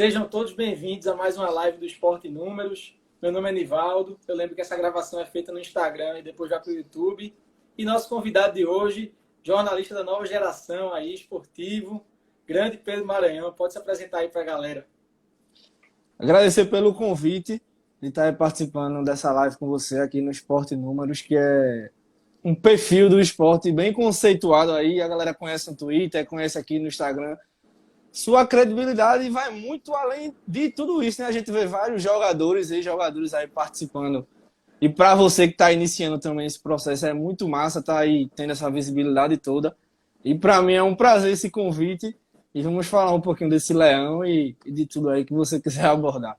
Sejam todos bem-vindos a mais uma live do Esporte Números. Meu nome é Nivaldo. Eu lembro que essa gravação é feita no Instagram e depois vai para o YouTube. E nosso convidado de hoje, jornalista da nova geração aí, esportivo, grande Pedro Maranhão. Pode se apresentar aí para a galera. Agradecer pelo convite de estar participando dessa live com você aqui no Esporte Números, que é um perfil do esporte bem conceituado aí. A galera conhece no Twitter, conhece aqui no Instagram. Sua credibilidade vai muito além de tudo isso, né? A gente vê vários jogadores aí participando. E para você que está iniciando também esse processo, é muito massa estar aí tendo essa visibilidade toda. E para mim é um prazer esse convite. E vamos falar um pouquinho desse leão e de tudo aí que você quiser abordar.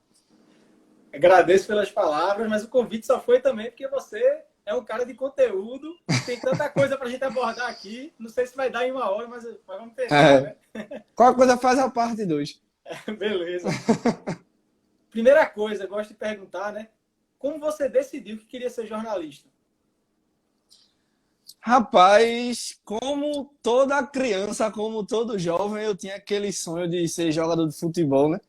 Agradeço pelas palavras, mas o convite só foi também porque você é um cara de conteúdo. Tem tanta coisa para a gente abordar aqui. Não sei se vai dar em uma hora, mas vamos tentar, né? Qualquer coisa faz a parte 2. Beleza. Primeira coisa, gosto de perguntar, né? Como você decidiu que queria ser jornalista? Rapaz, como toda criança, como todo jovem, eu tinha aquele sonho de ser jogador de futebol, né?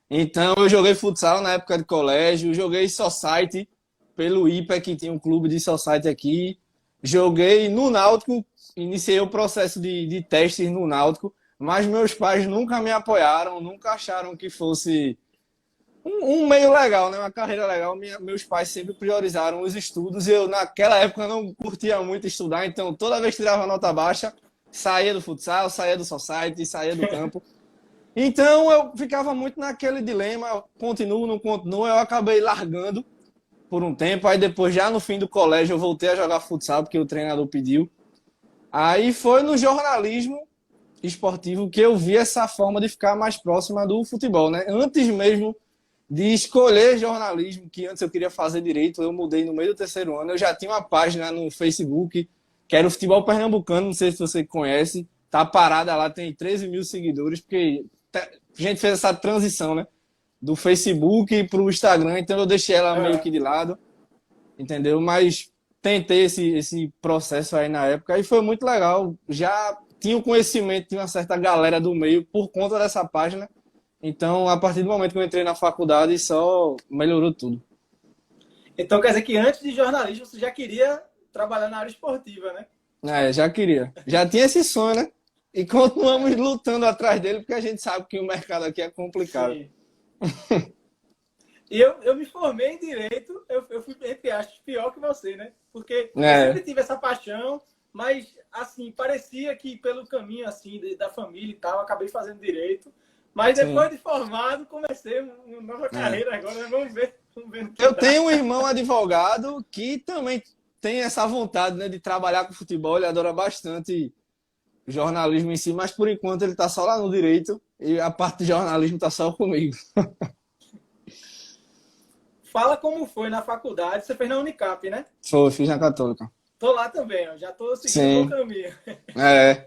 Então eu joguei futsal na época de colégio, joguei society pelo IPA, que tinha um clube de society aqui. Joguei no Náutico, iniciei o processo de testes no Náutico, mas meus pais nunca me apoiaram, nunca acharam que fosse um meio legal, né? Uma carreira legal. Meus pais sempre priorizaram os estudos e eu, naquela época, não curtia muito estudar, então toda vez que tirava nota baixa, saía do futsal, saía do society, saía do campo. Então eu ficava muito naquele dilema, continuo, não continuo, eu acabei largando por um tempo, aí depois já no fim do colégio eu voltei a jogar futsal porque o treinador pediu. Aí foi no jornalismo esportivo que eu vi essa forma de ficar mais próxima do futebol, né? Antes mesmo de escolher jornalismo, que antes eu queria fazer direito, eu mudei no meio do terceiro ano, eu já tinha uma página no Facebook, que era o Futebol Pernambucano, não sei se você conhece, tá parada lá, tem 13 mil seguidores, porque a gente fez essa transição, né? Do Facebook para o Instagram, então eu deixei ela meio que de lado, entendeu? Mas tentei esse processo aí na época e foi muito legal. Já tinha o conhecimento de uma certa galera do meio por conta dessa página. Então, a partir do momento que eu entrei na faculdade, só melhorou tudo. Então quer dizer que antes de jornalismo você já queria trabalhar na área esportiva, né? Já queria. Já tinha esse sonho, né? E continuamos lutando atrás dele, porque a gente sabe que o mercado aqui é complicado. Sim. E eu me formei em Direito, eu fui, entre aspas, pior que você, né? Porque eu sempre tive essa paixão, mas, assim, parecia que pelo caminho, assim, da família e tal, eu acabei fazendo Direito. Mas depois de formado, comecei uma nova carreira agora, vamos ver no que Eu dá. tenho um irmão advogado que também tem essa vontade, né, de trabalhar com futebol, ele adora bastante jornalismo em si, mas por enquanto ele está só lá no Direito e a parte de jornalismo está só comigo. Fala como foi na faculdade. Você fez na Unicap, né? Foi, fiz na Católica. Tô lá também, ó. Já tô seguindo o Sim. bom caminho. É.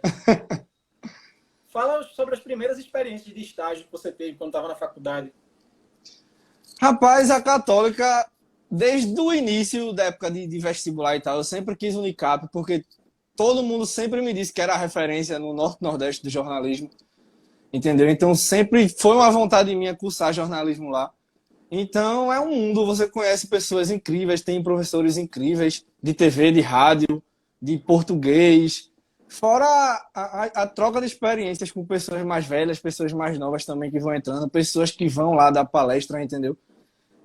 Fala sobre as primeiras experiências de estágio que você teve quando estava na faculdade. Rapaz, a Católica, desde o início da época de vestibular e tal, eu sempre quis Unicap, porque todo mundo sempre me disse que era a referência no Norte e Nordeste do jornalismo, entendeu? Então sempre foi uma vontade minha cursar jornalismo lá. Então é um mundo, você conhece pessoas incríveis, tem professores incríveis de TV, de rádio, de português, fora a troca de experiências com pessoas mais velhas, pessoas mais novas também que vão entrando, pessoas que vão lá dar palestra, entendeu?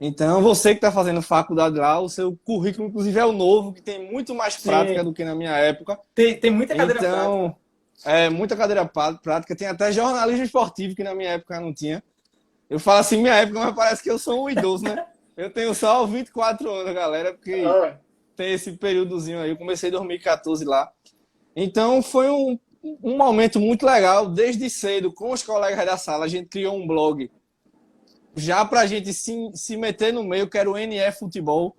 Então você que está fazendo faculdade lá, o seu currículo inclusive é o novo, que tem muito mais prática Sim. do que na minha época. Tem muita cadeira Então, prática. muita cadeira prática, tem até jornalismo esportivo que na minha época não tinha. Eu falo assim, minha época, mas parece que eu sou um idoso, né? Eu tenho só 24 anos, galera, porque tem esse períodozinho aí. Eu comecei em 2014 lá. Então, foi um momento muito legal. Desde cedo, com os colegas da sala, a gente criou um blog. Já pra gente se meter no meio, que era o NE Futebol.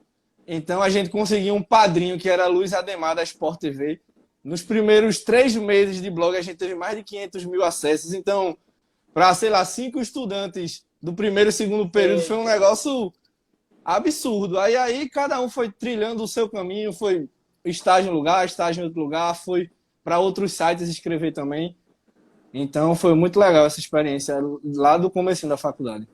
Então, a gente conseguiu um padrinho, que era Luiz Ademar, da Sport TV. Nos primeiros 3 meses de blog, a gente teve mais de 500 mil acessos. Então, para, sei lá, 5 estudantes do primeiro e segundo período, foi um negócio absurdo. Aí cada um foi trilhando o seu caminho, foi estágio em um lugar, estágio em outro lugar, foi para outros sites escrever também. Então foi muito legal essa experiência lá do comecinho da faculdade.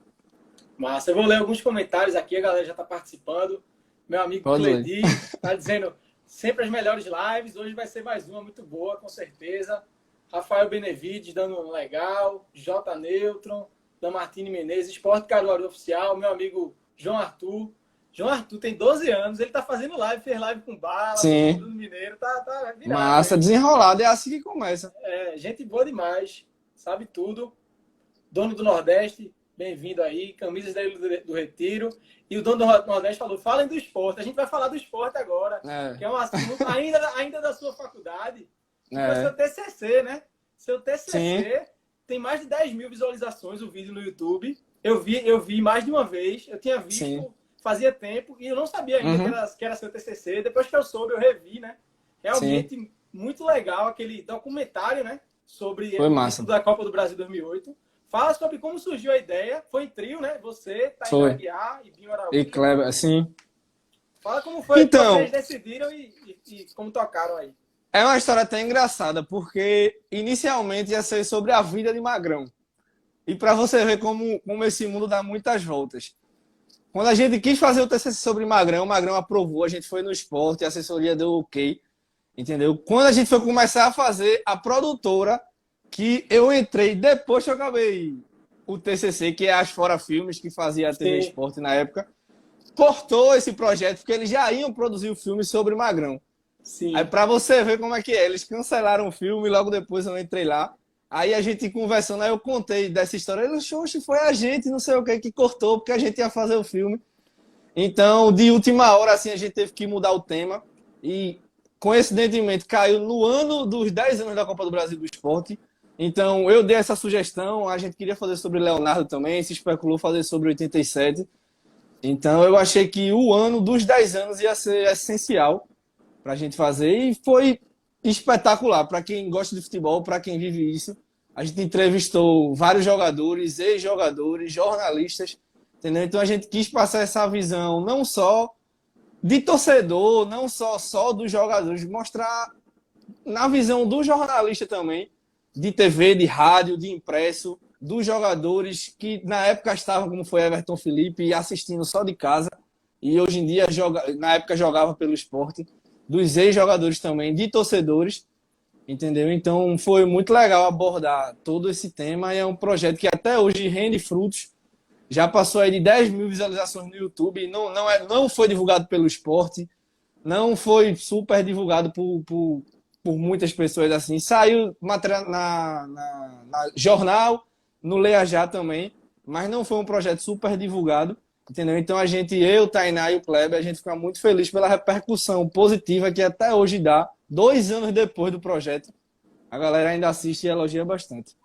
Massa, eu vou ler alguns comentários aqui, a galera já está participando. Meu amigo Pode ler. Cledi está dizendo sempre as melhores lives, hoje vai ser mais uma muito boa, com certeza. Rafael Benevides dando um legal, J. Neutron, Damartine Menezes, Esporte Caruaru Oficial, meu amigo João Arthur. João Arthur tem 12 anos, ele tá fazendo live, fez live com Bala, Sim. com o Bruno Mineiro, tá virado. Massa, né? Desenrolado, é assim que começa. É, gente boa demais, sabe tudo. Dono do Nordeste, bem-vindo aí, camisas do Retiro. E o dono do Nordeste falou, falem do esporte. A gente vai falar do esporte agora, que é um assunto ainda da sua faculdade. Foi seu TCC, né? Seu TCC Sim. Tem mais de 10 mil visualizações o vídeo no YouTube. Eu vi mais de uma vez, eu tinha visto... Sim. Fazia tempo e eu não sabia ainda que era seu TCC. Depois que eu soube, eu revi, né? Realmente Sim. muito legal aquele documentário, né? Sobre o da Copa do Brasil 2008. Fala sobre como surgiu a ideia. Foi em trio, né? Você, Tainá Aguiar e Binho Araújo. E Kleber, sim. Fala como foi que vocês decidiram e como tocaram aí. É uma história até engraçada, porque inicialmente ia ser sobre a vida de Magrão. E para você ver como esse mundo dá muitas voltas. Quando a gente quis fazer o TCC sobre o Magrão aprovou, a gente foi no esporte, a assessoria deu ok, entendeu? Quando a gente foi começar a fazer, a produtora, que eu entrei depois que eu acabei o TCC, que é a Asfora Filmes, que fazia a TV Sim. Esporte na época, cortou esse projeto, porque eles já iam produzir o filme sobre o Magrão. Sim. Aí para você ver como é que é, eles cancelaram o filme, logo depois eu entrei lá. Aí a gente conversando, aí eu contei dessa história. Ele, xoxi, foi a gente, não sei o que cortou, porque a gente ia fazer o filme. Então, de última hora, assim, a gente teve que mudar o tema. E, coincidentemente, caiu no ano dos 10 anos da Copa do Brasil do Esporte. Então, eu dei essa sugestão. A gente queria fazer sobre Leonardo também. Se especulou fazer sobre 87. Então, eu achei que o ano dos 10 anos ia ser essencial para a gente fazer. E foi... espetacular, para quem gosta de futebol, para quem vive isso. A gente entrevistou vários jogadores, ex-jogadores, jornalistas, entendeu? Então a gente quis passar essa visão não só de torcedor, não só dos jogadores, mostrar na visão do jornalista também, de TV, de rádio, de impresso, dos jogadores que na época estavam, como foi Everton Felipe, assistindo só de casa, e hoje em dia, na época, jogava pelo esporte, dos ex-jogadores também, de torcedores, entendeu? Então foi muito legal abordar todo esse tema e é um projeto que até hoje rende frutos. Já passou aí de 10 mil visualizações no YouTube, não foi divulgado pelo esporte, não foi super divulgado por muitas pessoas assim. Saiu matéria na jornal, no Leia Já também, mas não foi um projeto super divulgado. Entendeu? Então a gente, eu, Tainá e o Kleber, a gente fica muito feliz pela repercussão positiva que até hoje dá, 2 anos depois do projeto. A galera ainda assiste e elogia bastante.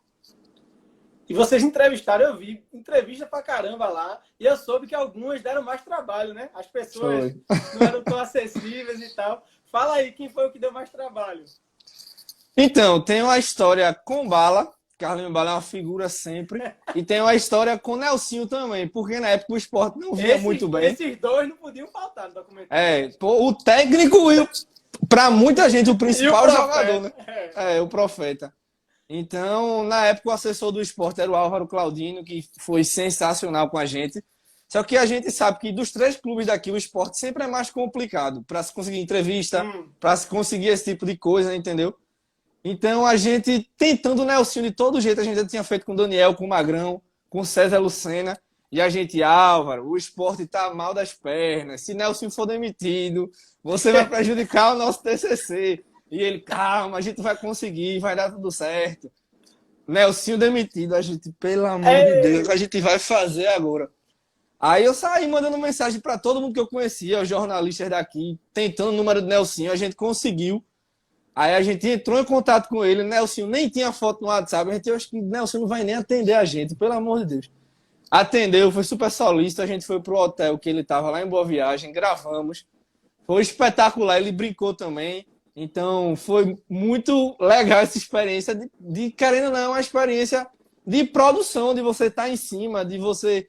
E vocês entrevistaram, eu vi entrevista pra caramba lá, e eu soube que algumas deram mais trabalho, né? As pessoas não eram tão acessíveis e tal. Fala aí, quem foi o que deu mais trabalho? Então, tem uma história com Bala. Carlinhos Bala é uma figura sempre. E tem uma história com o Nelsinho também, porque na época o esporte não via muito bem. Esses dois não podiam faltar no documentário. O técnico e, para muita gente, o principal jogador, né? O profeta. Então, na época, o assessor do esporte era o Álvaro Claudino, que foi sensacional com a gente. Só que a gente sabe que dos 3 clubes daqui, o esporte sempre é mais complicado para se conseguir entrevista, para se conseguir esse tipo de coisa, entendeu? Então, a gente, tentando o Nelsinho de todo jeito, a gente já tinha feito com o Daniel, com o Magrão, com o César Lucena, e a gente, Álvaro, o esporte tá mal das pernas, se Nelsinho for demitido, você vai prejudicar o nosso TCC. E ele, calma, a gente vai conseguir, vai dar tudo certo. Nelsinho demitido, a gente, pelo amor de Deus, a gente vai fazer agora. Aí eu saí mandando mensagem para todo mundo que eu conhecia, os jornalistas daqui, tentando o número do Nelsinho, a gente conseguiu. Aí a gente entrou em contato com ele, o Nelsinho nem tinha foto no WhatsApp, a gente, eu acho que o Nelsinho não vai nem atender a gente, pelo amor de Deus. Atendeu, foi super solícito, a gente foi pro hotel que ele tava lá em Boa Viagem, gravamos, foi espetacular, ele brincou também, então foi muito legal essa experiência de querendo ou não, uma experiência de produção, de você estar em cima, de você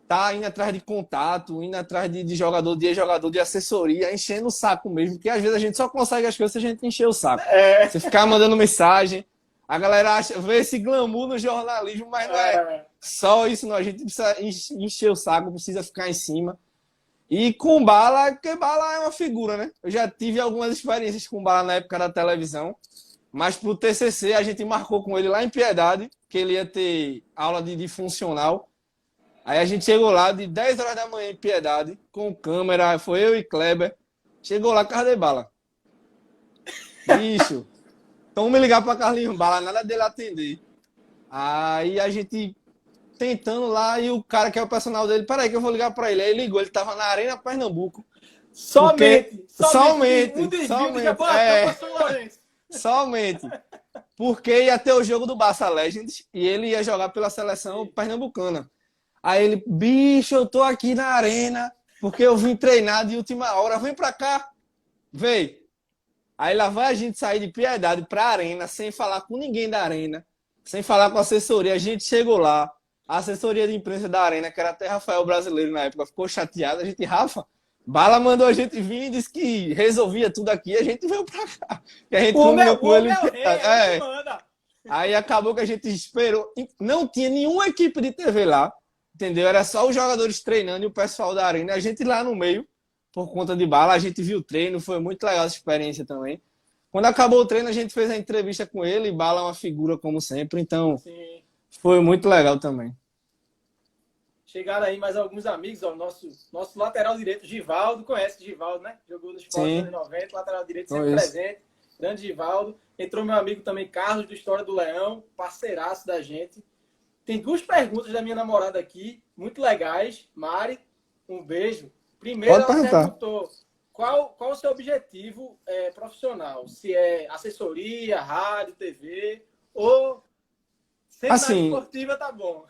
tá indo atrás de contato, indo atrás de jogador, de ex-jogador, de assessoria, enchendo o saco mesmo, porque às vezes a gente só consegue as coisas se a gente encher o saco. Você ficar mandando mensagem, A galera vê esse glamour no jornalismo, mas não é só isso, não. A gente precisa encher o saco, precisa ficar em cima. E com Bala, porque Bala é uma figura, né? Eu já tive algumas experiências com Bala na época da televisão, mas pro TCC a gente marcou com ele lá em Piedade, que ele ia ter aula de funcional. Aí a gente chegou lá de 10 horas da manhã em Piedade, com câmera, foi eu e Kleber. Chegou lá, cadê Bala? Bicho, então vamos ligar para Carlinhos Bala, nada dele atender. Aí a gente tentando lá e o cara que é o personal dele, peraí que eu vou ligar para ele. Aí ele ligou, ele tava na Arena Pernambuco. Somente. Somente. Porque ia ter o jogo do Barça Legends e ele ia jogar pela seleção pernambucana. Aí ele, bicho, eu tô aqui na Arena porque eu vim treinar de última hora, vem pra cá. Veio. Aí lá vai a gente sair de Piedade pra Arena, sem falar com ninguém da Arena, sem falar com a assessoria. A gente chegou lá, a assessoria de imprensa da Arena, que era até Rafael Brasileiro na época, ficou chateada. A gente, Rafa, Bala mandou a gente vir e disse que resolvia tudo aqui. A gente veio pra cá. E a gente combinou com ele. Aí acabou que a gente esperou. Não tinha nenhuma equipe de TV lá, entendeu? Era só os jogadores treinando e o pessoal da Arena. A gente lá no meio, por conta de Bala, a gente viu o treino, foi muito legal essa experiência também. Quando acabou o treino, a gente fez a entrevista com ele, e Bala é uma figura como sempre, então sim, foi muito legal também. Chegaram aí mais alguns amigos, ó, nosso lateral direito, Givaldo, conhece Givaldo, né? Jogou no Sport nos anos 90, lateral direito sempre presente, grande Givaldo. Entrou meu amigo também, Carlos, do História do Leão, parceiraço da gente. Tem duas perguntas da minha namorada aqui, muito legais. Mari, um beijo. Primeiro, ela perguntou qual o seu objetivo profissional? Se é assessoria, rádio, TV, ou sempre assim, na esportiva tá bom.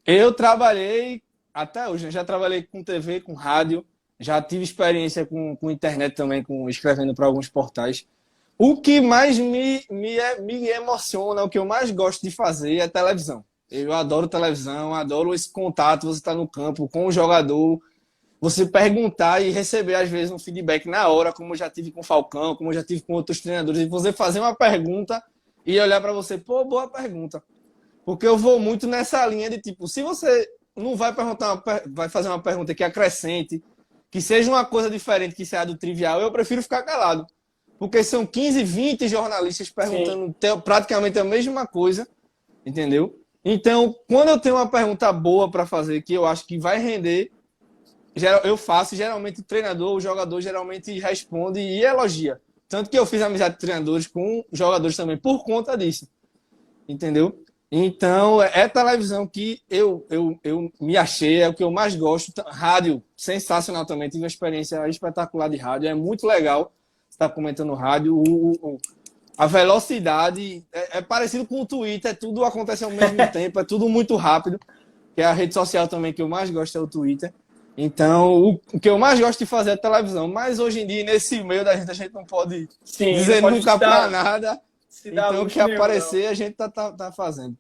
Eu trabalhei, até hoje, já trabalhei com TV, com rádio, já tive experiência com internet também, escrevendo para alguns portais. O que mais me emociona, o que eu mais gosto de fazer é televisão. Eu adoro televisão, adoro esse contato, você está no campo com o jogador, você perguntar e receber, às vezes, um feedback na hora, como eu já tive com o Falcão, como eu já tive com outros treinadores, e você fazer uma pergunta e olhar para você, pô, boa pergunta. Porque eu vou muito nessa linha de tipo, se você não vai vai fazer uma pergunta que acrescente, que seja uma coisa diferente que seja do trivial, eu prefiro ficar calado. Porque são 15, 20 jornalistas perguntando praticamente a mesma coisa, entendeu? Então, quando eu tenho uma pergunta boa para fazer, que eu acho que vai render, eu faço, geralmente o treinador, o jogador geralmente responde e elogia. Tanto que eu fiz amizade de treinadores com jogadores também por conta disso, entendeu? Então, é televisão que eu me achei, é o que eu mais gosto. Rádio, sensacional também. Tive uma experiência espetacular de rádio. É muito legal estar comentando rádio. A velocidade é parecido com o Twitter. Tudo acontece ao mesmo tempo. É tudo muito rápido. Que é a rede social também que eu mais gosto é o Twitter. Então, o que eu mais gosto de fazer é televisão. Mas hoje em dia, nesse meio da gente, a gente não pode dizer não nunca para nada. Então, o que aparecer, não. A gente tá fazendo.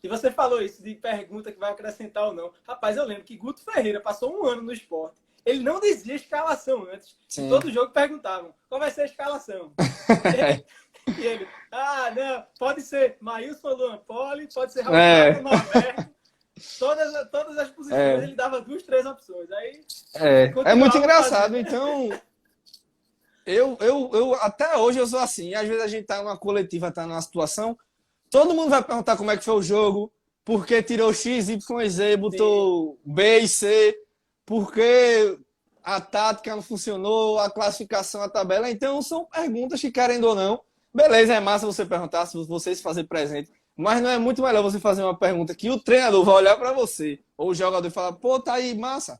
E você falou isso de pergunta que vai acrescentar ou não. Rapaz, eu lembro que Guto Ferreira passou um ano no esporte. Ele não dizia escalação antes. Todo jogo perguntavam, qual vai ser a escalação? E ele, não, pode ser Maílson Luan Poli, pode ser Raul Norberto. Todas as posições ele dava 2, 3 opções. Aí, é muito engraçado. Então, eu até hoje eu sou assim. Às vezes a gente tá numa coletiva, tá numa situação, todo mundo vai perguntar como é que foi o jogo, por que tirou X, Y e Z, botou B e C, por que a tática não funcionou, a classificação, a tabela. Então, são perguntas que, querendo ou não, beleza, é massa você perguntar, se você se fazer presente, mas não é muito melhor você fazer uma pergunta que o treinador vai olhar para você, ou o jogador fala, pô, tá aí, massa,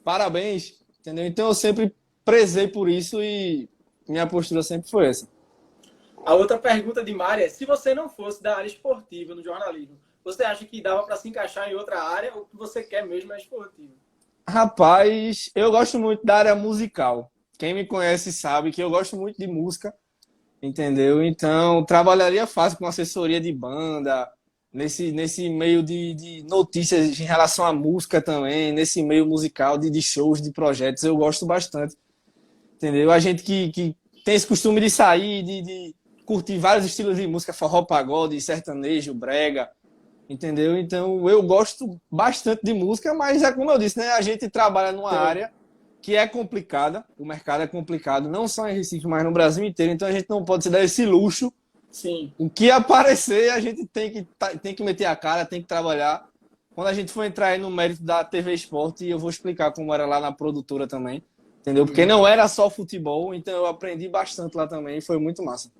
parabéns, entendeu? Então, eu sempre prezei por isso e minha postura sempre foi essa. A outra pergunta de Mari é, se você não fosse da área esportiva no jornalismo, você acha que dava para se encaixar em outra área ou que você quer mesmo é esportivo? Rapaz, eu gosto muito da área musical. Quem me conhece sabe que eu gosto muito de música, entendeu? Então, trabalharia fácil com assessoria de banda, nesse meio de notícias em relação à música também, nesse meio musical de shows, de projetos, eu gosto bastante, entendeu? A gente que tem esse costume de sair, curti vários estilos de música, forró, pagode, sertanejo, brega, entendeu? Então, eu gosto bastante de música, mas é como eu disse, né? A gente trabalha numa área que é complicada, o mercado é complicado, não só em Recife, mas no Brasil inteiro, então a gente não pode se dar esse luxo. Sim. O que aparecer, a gente tem que meter a cara, tem que trabalhar. Quando a gente for entrar aí no mérito da TV Esporte, eu vou explicar como era lá na produtora também, entendeu? Porque não era só futebol, então eu aprendi bastante lá também e foi muito massa.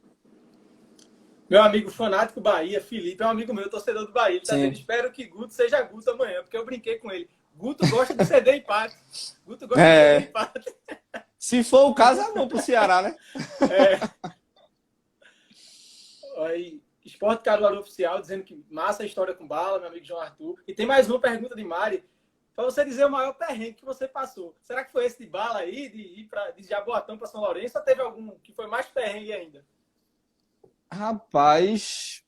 Meu amigo fanático Bahia, Felipe, é um amigo meu, torcedor do Bahia. Ele tá dizendo, espero que Guto seja Guto amanhã, porque eu brinquei com ele. Guto gosta de ceder empate. Guto gosta de ceder empate. Se for o caso, é bom pro Ceará, né? Aí, Esporte Caruaru Oficial, dizendo que massa a história com bala, meu amigo João Arthur. E tem mais uma pergunta de Mari, para você dizer o maior perrengue que você passou. Será que foi esse de bala aí, de ir de Jaboatão para São Lourenço, ou teve algum que foi mais perrengue ainda? Rapaz,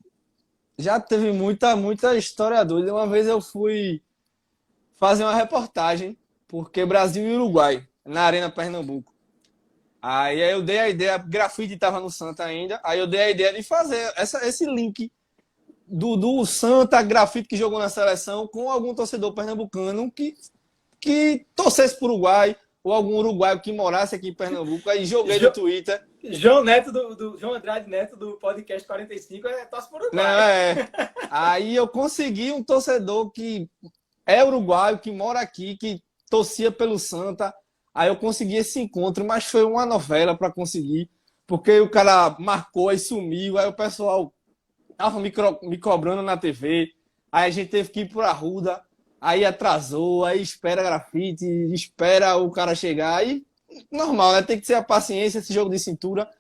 já teve muita história doida. Uma vez eu fui fazer uma reportagem, porque Brasil e Uruguai, na Arena Pernambuco. Aí eu dei a ideia, grafite estava no Santa ainda, aí eu dei a ideia de fazer esse link do Santa, grafite que jogou na seleção, com algum torcedor pernambucano que torcesse para o Uruguai, ou algum uruguaio que morasse aqui em Pernambuco. Aí joguei no Twitter. João Andrade Neto do podcast 45 torce por Uruguai. Não, Aí eu consegui um torcedor que é uruguaio, que mora aqui, que torcia pelo Santa. Aí eu consegui esse encontro, mas foi uma novela para conseguir, porque o cara marcou e sumiu, aí o pessoal tava me cobrando na TV, aí a gente teve que ir por Arruda, aí atrasou, aí espera grafite, espera o cara chegar, aí normal, né? Tem que ter a paciência, esse jogo de cintura.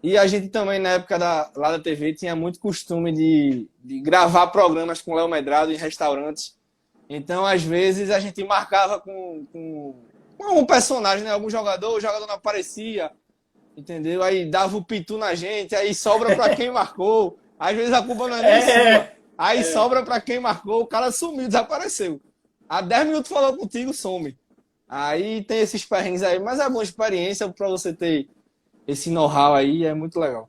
E a gente também, na época lá da TV, tinha muito costume de gravar programas com o Léo Medrado em restaurantes. Então, às vezes, a gente marcava com um personagem, né? Algum jogador, o jogador não aparecia, entendeu? Aí dava o pitu na gente, aí sobra para quem marcou. Às vezes a culpa não é nem sua. Aí sobra para quem marcou, o cara sumiu, desapareceu. Há 10 minutos falou contigo, some. Aí tem esses perrengues aí, mas é boa experiência para você ter esse know-how aí, é muito legal.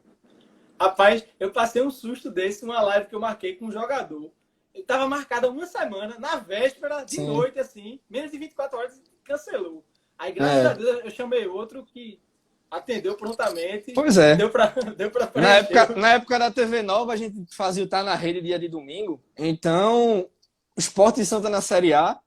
Rapaz, eu passei um susto desse numa live que eu marquei com um jogador. Ele estava marcada uma semana, na véspera, de noite, assim, menos de 24 horas, cancelou. Aí, graças a Deus, eu chamei outro que atendeu prontamente. Pois é. Deu pra na época da TV Nova, a gente fazia o Tá na Rede dia de domingo. Então, o Sport de Santa na Série A,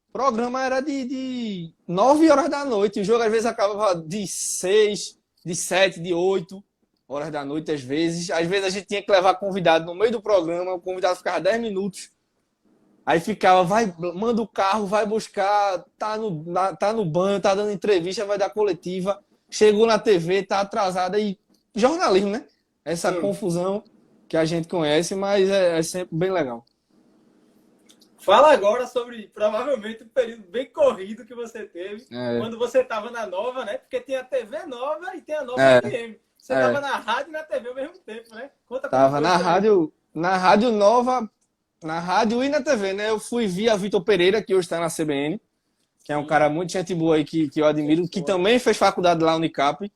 o programa era de 9 horas da noite. O jogo, às vezes, acabava de 6, de 7, de 8 horas da noite, às vezes. Às vezes, a gente tinha que levar convidado no meio do programa. O convidado ficava 10 minutos. Aí ficava, manda o carro, vai buscar, tá no banho, tá dando entrevista, vai dar coletiva. Chegou na TV, tá atrasada. E jornalismo, né? Essa confusão que a gente conhece, mas é sempre bem legal. Fala agora sobre, provavelmente, um período bem corrido que você teve quando você estava na Nova, né? Porque tem a TV Nova e tem a Nova FM. Você estava na rádio e na TV ao mesmo tempo, né? Tava na rádio Nova, na rádio e na TV, né? Eu fui via Vitor Pereira, que hoje está na CBN, que é um cara muito gente boa aí que eu admiro, que também fez faculdade lá na Unicap.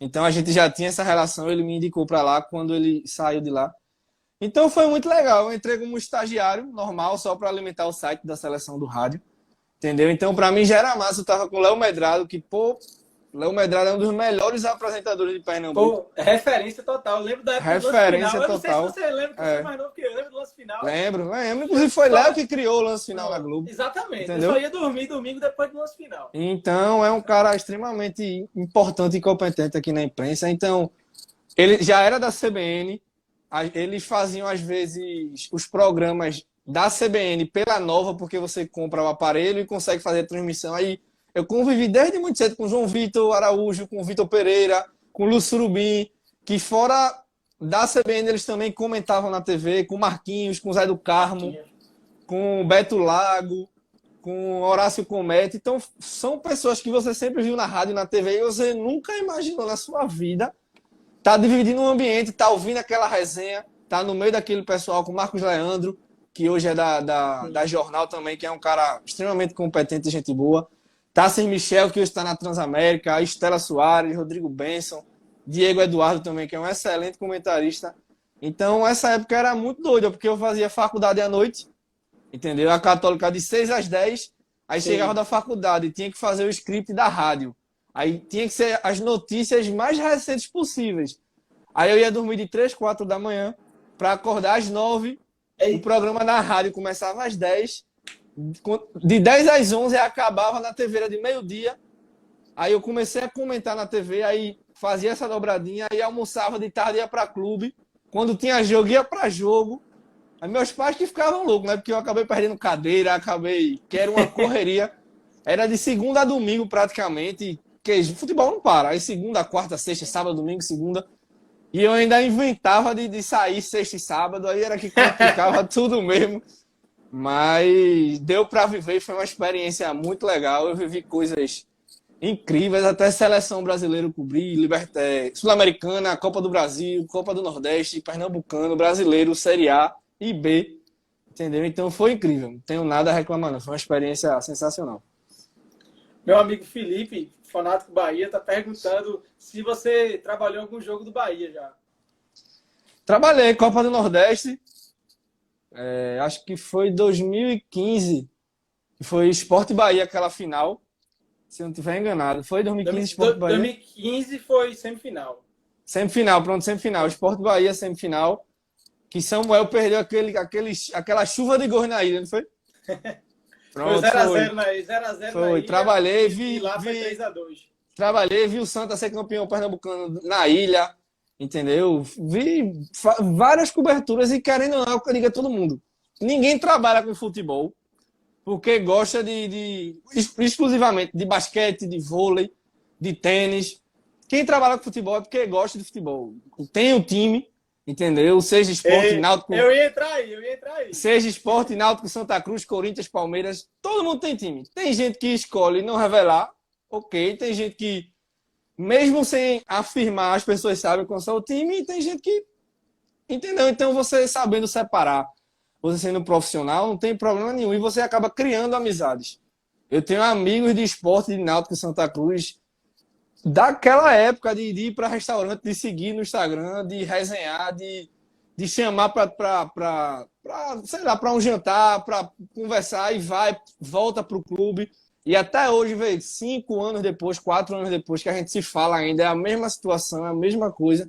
Então a gente já tinha essa relação, ele me indicou para lá quando ele saiu de lá. Então foi muito legal, eu entrei como estagiário normal, só para alimentar o site da seleção do rádio, entendeu? Então para mim já era massa, eu tava com o Léo Medrado, que Léo Medrado é um dos melhores apresentadores de Pernambuco. Referência total, eu lembro da época do lance final. Eu não sei se você lembra, que você é mais novo que eu lembro do lance final. Lembro, inclusive foi Léo que criou o lance final na Globo. Exatamente, entendeu? Eu só ia dormir domingo depois do lance final. Então é um cara extremamente importante e competente aqui na imprensa, então ele já era da CBN. Eles faziam, às vezes, os programas da CBN pela Nova, porque você compra o aparelho e consegue fazer a transmissão. Aí eu convivi desde muito cedo com o João Vitor Araújo, com o Vitor Pereira, com o Lúcio Surubim, que fora da CBN eles também comentavam na TV, com o Marquinhos, com o Zé do Carmo, com o Beto Lago, com o Horácio Comete. Então, são pessoas que você sempre viu na rádio e na TV e você nunca imaginou na sua vida tá dividindo um ambiente, tá ouvindo aquela resenha, tá no meio daquele pessoal com o Marcos Leandro, que hoje é da Jornal também, que é um cara extremamente competente e gente boa. Tasser Michel, que hoje está na Transamérica, a Estela Soares, Rodrigo Benson. Diego Eduardo também, que é um excelente comentarista. Então, essa época era muito doida, porque eu fazia faculdade à noite, entendeu? A Católica de 6 às 10, aí Sim. chegava da faculdade, tinha que fazer o script da rádio. Aí tinha que ser as notícias mais recentes possíveis. Aí eu ia dormir de 3, 4 da manhã para acordar às 9. O programa na rádio começava às 10. De 10 às 11 acabava na TV, era de meio-dia. Aí eu comecei a comentar na TV, aí fazia essa dobradinha, aí almoçava de tarde, ia para clube. Quando tinha jogo, ia para jogo. Aí meus pais que ficavam loucos, né? Porque eu acabei perdendo cadeira, que era uma correria. Era de segunda a domingo praticamente, porque futebol não para. Aí segunda, quarta, sexta, sábado, domingo, segunda. E eu ainda inventava de sair sexta e sábado, aí era que complicava tudo mesmo. Mas deu para viver, foi uma experiência muito legal. Eu vivi coisas incríveis, até seleção brasileira eu cobri, Sul-Americana, Copa do Brasil, Copa do Nordeste, Pernambucano, Brasileiro, Série A e B, entendeu? Então foi incrível, não tenho nada a reclamar não, foi uma experiência sensacional. Meu amigo Felipe, fanático Bahia, tá perguntando se você trabalhou em algum jogo do Bahia já. Trabalhei Copa do Nordeste, acho que foi 2015, que foi Sport Bahia, aquela final. Se eu não estiver enganado. Foi 2015 Sport Bahia? 2015 foi semifinal. Semifinal, pronto, semifinal. Sport Bahia, semifinal. Que Samuel perdeu aquela chuva de gols na ilha, não foi? Pronto, foi 0x0 na ilha. 0x0 foi. Na ilha. Trabalhei, e lá foi 3x2. Trabalhei, vi o Santa ser campeão pernambucano na ilha. Entendeu? Vi várias coberturas e querendo ou não, eu digo a todo mundo. Ninguém trabalha com futebol porque gosta exclusivamente de basquete, de vôlei, de tênis. Quem trabalha com futebol é porque gosta de futebol. Tem um time, entendeu? Seja Sport, Náutico... Eu ia entrar aí. Seja Sport, Náutico, Santa Cruz, Corinthians, Palmeiras, todo mundo tem time. Tem gente que escolhe não revelar, ok. Tem gente que, mesmo sem afirmar, as pessoas sabem qual é o time, e tem gente que... Entendeu? Então, você sabendo separar, você sendo profissional, não tem problema nenhum. E você acaba criando amizades. Eu tenho amigos de esporte de Náutico Santa Cruz daquela época de ir para restaurante, de seguir no Instagram, de resenhar, de chamar para sei lá, para um jantar, para conversar e volta para o clube. E até hoje, velho, 5 anos depois, 4 anos depois, que a gente se fala ainda, é a mesma situação, é a mesma coisa.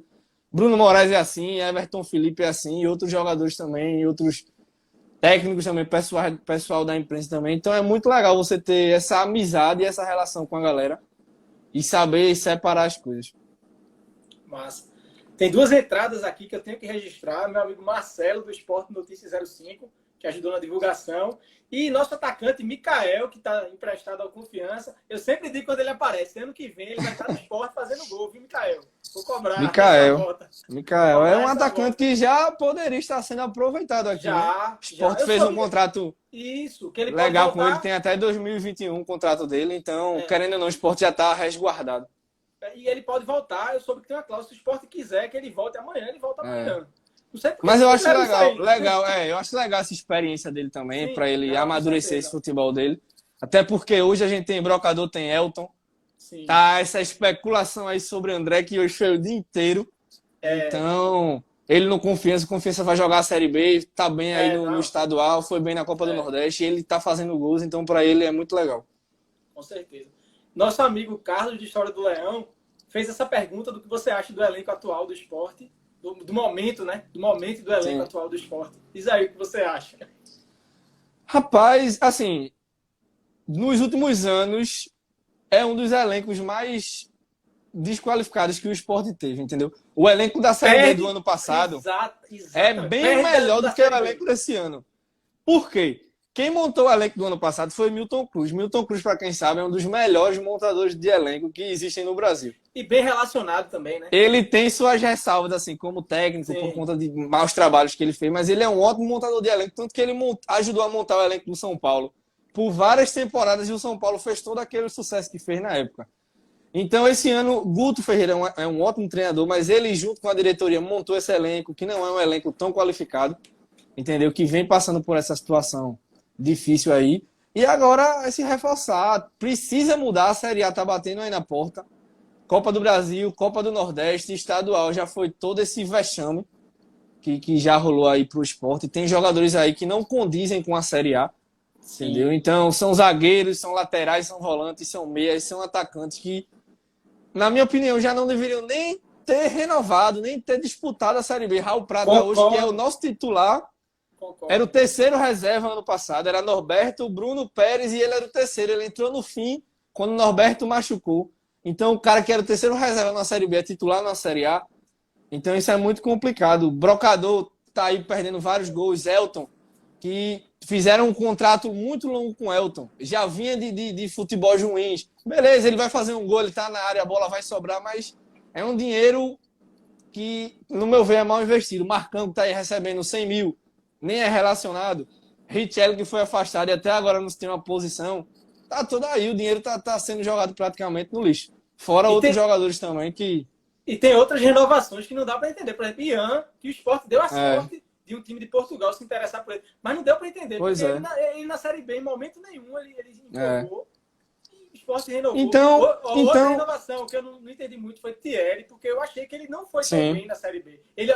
Bruno Moraes é assim, Everton Felipe é assim, e outros jogadores também, e outros técnicos também, pessoal da imprensa também. Então é muito legal você ter essa amizade e essa relação com a galera e saber separar as coisas. Massa. Tem 2 entradas aqui que eu tenho que registrar. Meu amigo Marcelo, do Esporte Notícias 05, que ajudou na divulgação. E nosso atacante, Mikael, que está emprestado ao Confiança. Eu sempre digo quando ele aparece. Ano que vem ele vai estar no Esporte fazendo gol, viu, Mikael? Vou cobrar. Mikael é um atacante que já poderia estar sendo aproveitado aqui. Já. O Esporte fez um contrato que ele legal com ele. Tem até 2021 o contrato dele. Então, querendo ou não, o Esporte já está resguardado. E ele pode voltar. Eu soube que tem uma cláusula. Se o Esporte quiser que ele volte amanhã, ele volta amanhã. Não sei Mas eu acho legal, eu acho legal essa experiência dele também, para ele amadurecer esse futebol dele. Até porque hoje a gente tem Brocador, tem Elton. Sim. Tá essa especulação aí sobre André, que hoje foi o dia inteiro. Então, ele no Confiança vai jogar a Série B, tá bem aí no estadual, foi bem na Copa do Nordeste, e ele tá fazendo gols, então para ele é muito legal. Com certeza. Nosso amigo Carlos, de História do Leão, fez essa pergunta do que você acha do elenco atual do Esporte. Do momento, né? Do momento do elenco atual do Esporte. Diz aí o que você acha. Rapaz, assim, nos últimos anos, é um dos elencos mais desqualificados que o Esporte teve, entendeu? O elenco da Série B do ano passado é bem melhor do que o elenco desse ano. Por quê? Quem montou o elenco do ano passado foi Milton Cruz. Milton Cruz, para quem sabe, é um dos melhores montadores de elenco que existem no Brasil. E bem relacionado também, né? Ele tem suas ressalvas, assim, como técnico, por conta de maus trabalhos que ele fez, mas ele é um ótimo montador de elenco, tanto que ele ajudou a montar o elenco do São Paulo por várias temporadas e o São Paulo fez todo aquele sucesso que fez na época. Então, esse ano, Guto Ferreira é um ótimo treinador, mas ele, junto com a diretoria, montou esse elenco, que não é um elenco tão qualificado, entendeu? Que vem passando por essa situação difícil aí. E agora é se reforçar. Precisa mudar. A Série A tá batendo aí na porta. Copa do Brasil, Copa do Nordeste, estadual, já foi todo esse vexame que já rolou aí pro Sport. E tem jogadores aí que não condizem com a Série A, entendeu? Então, são zagueiros, são laterais, são volantes, são meias, são atacantes que, na minha opinião, já não deveriam nem ter renovado, nem ter disputado a Série B. Raul Prata, hoje, que é o nosso titular, era o terceiro reserva ano passado, era Norberto, Bruno Pérez, e ele era o terceiro. Ele entrou no fim, quando o Norberto machucou. Então, o cara que era o terceiro reserva na Série B é titular na Série A. Então, isso é muito complicado. O Brocador tá aí perdendo vários gols. Elton, que fizeram um contrato muito longo com o Elton. Já vinha de futebol ruins. Beleza, ele vai fazer um gol, ele tá na área, a bola vai sobrar, mas é um dinheiro que, no meu ver, é mal investido. O Marcão, que tá aí recebendo 100 mil, nem é relacionado. Richelli, que foi afastado e até agora não tem uma posição. Tá tudo aí, o dinheiro tá sendo jogado praticamente no lixo. Fora outros jogadores também que... E tem outras renovações que não dá para entender. Por exemplo, Ian, que o Sport deu a sorte de um time de Portugal se interessar por ele. Mas não deu para entender. Pois porque é. ele na Série B, em momento nenhum, ele empolgou. O Sport renovou. Então, outra renovação que eu não entendi muito foi Thierry, porque eu achei que ele não foi tão bem na Série B. Ele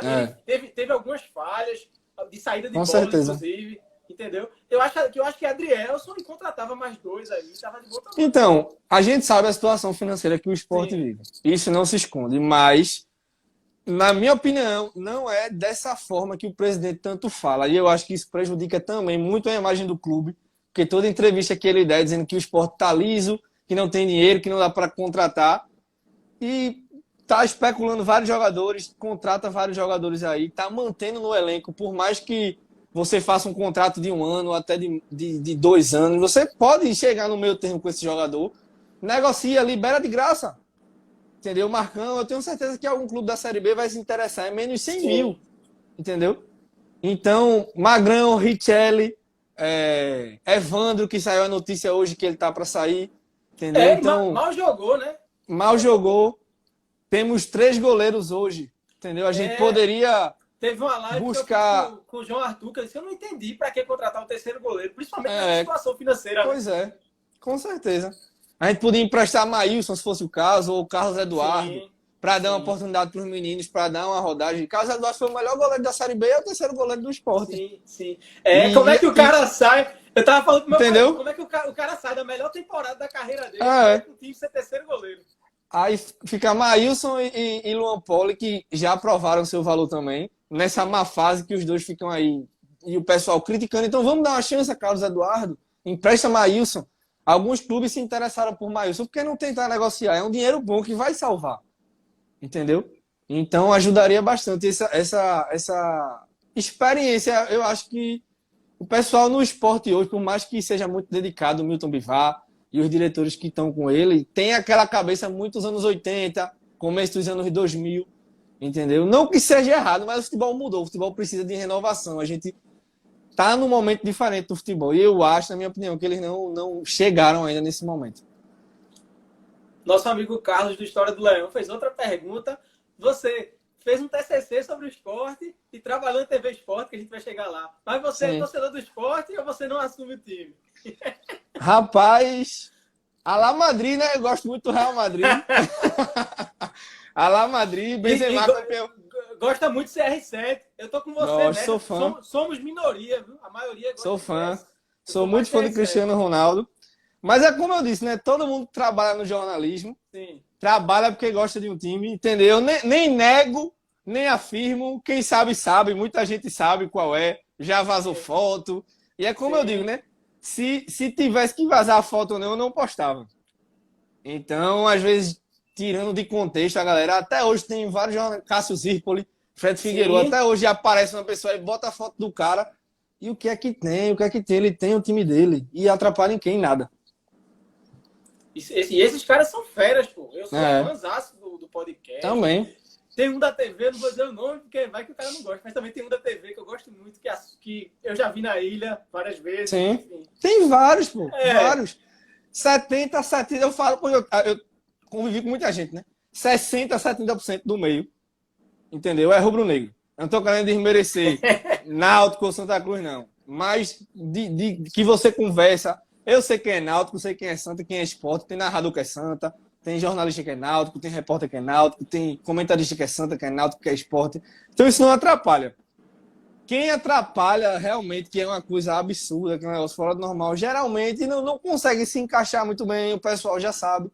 teve algumas falhas de saída de bola, inclusive. Entendeu? Eu acho que Adrielson contratava mais dois aí, estava de boa também. Então, a gente sabe a situação financeira que o Sport vive. Isso não se esconde, mas, na minha opinião, não é dessa forma que o presidente tanto fala. E eu acho que isso prejudica também muito a imagem do clube, porque toda entrevista que ele dá é dizendo que o Sport está liso, que não tem dinheiro, que não dá para contratar. E está especulando vários jogadores, contrata vários jogadores aí, está mantendo no elenco, por mais que você faça um contrato de 1 ano, até de 2 anos, você pode chegar no meio termo com esse jogador, negocia, libera de graça. Entendeu? Marcão, eu tenho certeza que algum clube da Série B vai se interessar, é menos 100 mil. Entendeu? Então, Magrão, Richelli, Evandro, que saiu a notícia hoje que ele tá para sair. Entendeu? Então, mal jogou, né? Mal jogou. Temos 3 goleiros hoje. Entendeu? A gente poderia... Teve uma live com o João Arthur, que eu disse, eu não entendi para que contratar um terceiro goleiro, principalmente na situação financeira. Pois é, com certeza. A gente podia emprestar Maílson, se fosse o caso, ou Carlos Eduardo, para dar uma oportunidade para os meninos, para dar uma rodagem. Carlos Eduardo foi o melhor goleiro da Série B e é o terceiro goleiro do Sport. Sim. Como é que o cara sai... Eu tava falando pro meu pai, como é que o cara sai da melhor temporada da carreira dele com o time ser terceiro goleiro. Aí fica Maílson e Luan Poli, que já aprovaram seu valor também, nessa má fase que os dois ficam aí, e o pessoal criticando. Então vamos dar uma chance a Carlos Eduardo, empresta Maílson. Alguns clubes se interessaram por Maílson, porque não tentar negociar? É um dinheiro bom que vai salvar. Entendeu? Então ajudaria bastante essa experiência. Eu acho que o pessoal no esporte hoje, por mais que seja muito dedicado, o Milton Bivar e os diretores que estão com ele, tem aquela cabeça muito dos anos 80, começo dos anos 2000, entendeu? Não que seja errado, mas o futebol mudou, o futebol precisa de renovação. A gente está num momento diferente do futebol, e eu acho, na minha opinião, que eles não chegaram ainda nesse momento. Nosso amigo Carlos, do História do Leão, fez outra pergunta. Você fez um TCC sobre o esporte e trabalhou em TV Esporte, que a gente vai chegar lá. Mas você é torcedor do esporte ou você não assume o time? Rapaz, Alá Madrid, né? Eu gosto muito do Real Madrid. Alá Madrid, Benzema campeão. Gosta muito do CR7. Eu tô com você, né? Sou fã. Somos minoria, viu? A maioria gosta. Sou fã. Sou muito fã de Cristiano Ronaldo. Mas é como eu disse, né? Todo mundo trabalha no jornalismo. Sim. Trabalha porque gosta de um time, entendeu? Nem nego, nem afirmo. Quem sabe, sabe. Muita gente sabe qual é. Já vazou foto. E é como eu digo, né? Se tivesse que vazar a foto ou não, eu não postava. Então, às vezes, tirando de contexto, a galera... Até hoje tem vários jornalistas. Cássio Zirpoli, Fred Figueiredo. Até hoje aparece uma pessoa e bota a foto do cara. E o que é que tem? O que é que tem? Ele tem o time dele. E atrapalha em quem? Nada. E esses caras são feras, pô. Eu sou fãzaço do podcast. Também. Tem um da TV, não vou dizer o nome, porque vai que o cara não gosta. Mas também tem um da TV que eu gosto muito, que eu já vi na ilha várias vezes. Sim. Enfim. Tem vários, pô. Vários. 70, eu falo, eu convivi com muita gente, né? 60%, 70% do meio, entendeu? É rubro-negro. Eu não tô querendo desmerecer Náutico ou Santa Cruz, não. Mas de que você conversa, eu sei quem é Náutico, sei quem é Santa, quem é Sport, tem narrador que é Santa, tem jornalista que é náutico, tem repórter que é náutico, tem comentarista que é santa, que é náutico, que é esporte. Então isso não atrapalha. Quem atrapalha realmente, que é uma coisa absurda, que é um negócio fora do normal, geralmente não consegue se encaixar muito bem, o pessoal já sabe.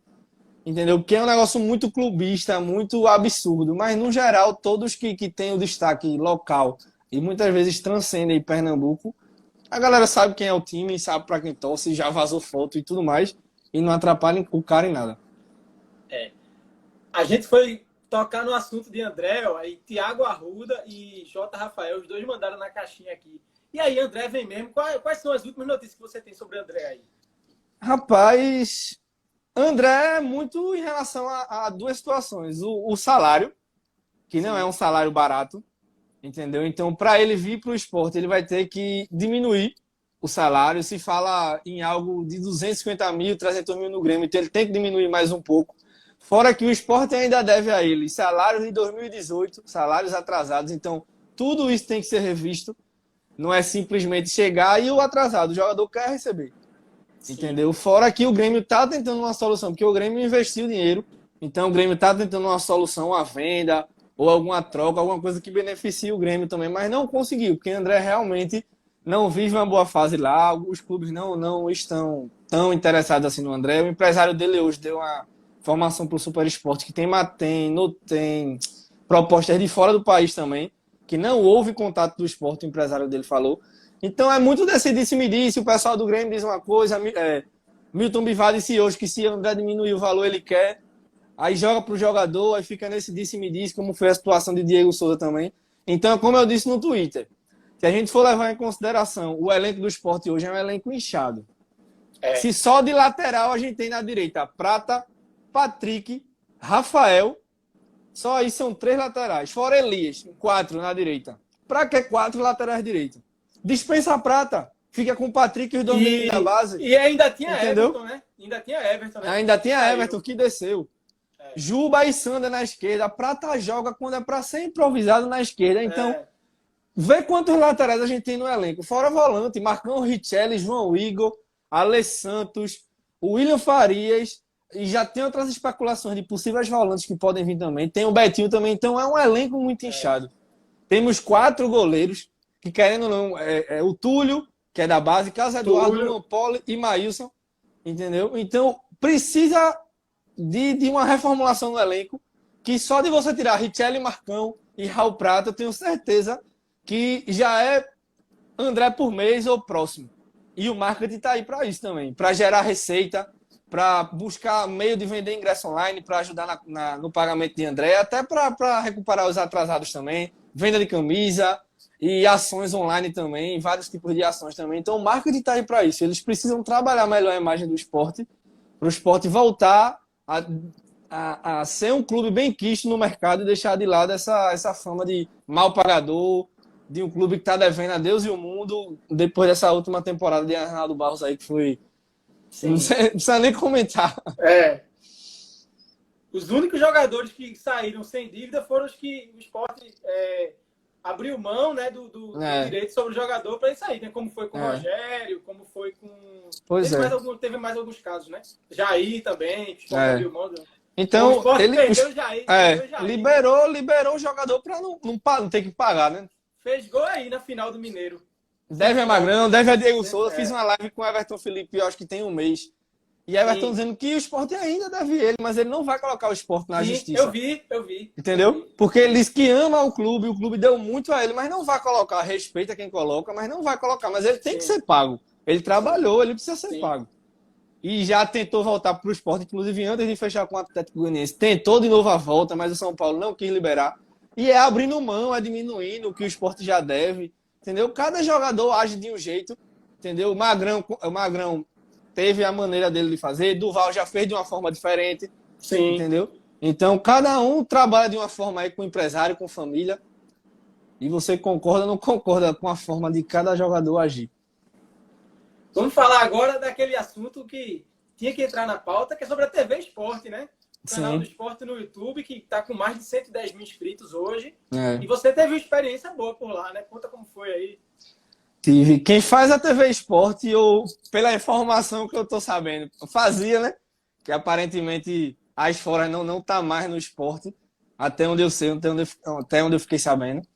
Entendeu? Porque é um negócio muito clubista, muito absurdo. Mas, no geral, todos que têm o destaque local e muitas vezes transcendem Pernambuco, a galera sabe quem é o time, sabe para quem torce, já vazou foto e tudo mais, e não atrapalha o cara em nada. A gente foi tocar no assunto de André, ó, aí Thiago Arruda e J. Rafael, os dois mandaram na caixinha aqui. E aí, André vem mesmo. Quais são as últimas notícias que você tem sobre André aí? Rapaz, André é muito em relação a duas situações. O salário, que não é um salário barato, entendeu? Então, para ele vir para o esporte, ele vai ter que diminuir o salário. Se fala em algo de 250 mil, 300 mil no Grêmio, então ele tem que diminuir mais um pouco. Fora que o esporte ainda deve a ele salários de 2018, salários atrasados. Então, tudo isso tem que ser revisto. Não é simplesmente chegar e o atrasado, o jogador quer receber. Sim. Entendeu? Fora que o Grêmio está tentando uma solução, porque o Grêmio investiu dinheiro. Então, o Grêmio está tentando uma solução, uma venda ou alguma troca, alguma coisa que beneficie o Grêmio também, mas não conseguiu, porque o André realmente não vive uma boa fase lá. Os clubes não estão tão interessados assim no André. O empresário dele hoje deu uma formação para o Super Esporte, que tem propostas de fora do país também, que não houve contato do esporte, o empresário dele falou. Então é muito desse disse-me-disse, o pessoal do Grêmio diz uma coisa, Milton Bivar disse hoje que se o André diminuir o valor, ele quer, aí joga para o jogador, aí fica nesse disse-me-disse, como foi a situação de Diego Souza também. Então, como eu disse no Twitter, se a gente for levar em consideração, o elenco do esporte hoje é um elenco inchado. Se só de lateral a gente tem na direita Prata, Patrick, Rafael, só aí são 3 laterais. Fora Elias, 4 na direita. Pra que 4 laterais direitos? Dispensa a Prata. Fica com o Patrick e os dois meninos da base. E ainda tinha Everton, né? Ainda tinha Everton, né? Ainda tinha Everton, que desceu. Juba e Sander na esquerda. A Prata joga quando é pra ser improvisado na esquerda. Então, vê quantos laterais a gente tem no elenco. Fora volante, Marcão Richelli, João Igor, Ale Santos, William Farias. E já tem outras especulações de possíveis volantes que podem vir também. Tem o Betinho também. Então é um elenco muito inchado. Temos 4 goleiros que, querendo ou não, o Túlio, que é da base, Carlos Eduardo, Luan Poli e Maílson. Entendeu? Então precisa de uma reformulação no elenco que só de você tirar Richelli, Marcão e Raul Prata, eu tenho certeza que já é André por mês ou próximo. E o marketing está aí para isso também. Para gerar receita, para buscar meio de vender ingresso online, para ajudar no pagamento de André, até para recuperar os atrasados também, venda de camisa e ações online também, vários tipos de ações também. Então o marketing está aí para isso. Eles precisam trabalhar melhor a imagem do esporte, para o esporte voltar a ser um clube bem quisto no mercado e deixar de lado essa fama de mal pagador, de um clube que está devendo a Deus e o mundo, depois dessa última temporada de Arnaldo Barros aí, que foi... Não precisa nem comentar. Os únicos jogadores que saíram sem dívida foram os que o Sport abriu mão, né, do direito sobre o jogador para ele sair, né? Como foi com o Rogério, como foi com... Teve mais alguns casos, né? Jair também, que o Sport abriu mão. Então, o Sport perdeu o Jair. Liberou o jogador para não ter que pagar, né? Fez gol aí na final do Mineiro. Deve a Magrão, deve a Diego Souza. Fiz uma live com o Everton Felipe, eu acho que tem um mês. E Everton dizendo que o Sport ainda deve ele, mas ele não vai colocar o Sport na justiça. Eu vi. Entendeu? Porque ele diz que ama o clube deu muito a ele, mas não vai colocar. Respeita quem coloca, mas não vai colocar. Mas ele tem que ser pago. Ele trabalhou, ele precisa ser pago. E já tentou voltar para o Sport, inclusive antes de fechar com o Atlético Goianiense. Tentou de novo a volta, mas o São Paulo não quis liberar. E é abrindo mão, é diminuindo o que o Sport já deve. Entendeu? Cada jogador age de um jeito, entendeu? O Magrão teve a maneira dele de fazer, Duval já fez de uma forma diferente, entendeu? Então, cada um trabalha de uma forma aí com o empresário, com família, e você concorda ou não concorda com a forma de cada jogador agir. Vamos falar agora daquele assunto que tinha que entrar na pauta, que é sobre a TV Esporte, né? O canal do Esporte no YouTube, que está com mais de 110 mil inscritos hoje. E você teve uma experiência boa por lá, né? Conta como foi aí. Tive. Quem faz a TV Esporte, pela informação que eu tô sabendo, fazia, né? Que aparentemente a Asfora não tá mais no esporte, até onde eu sei, até onde eu fiquei sabendo.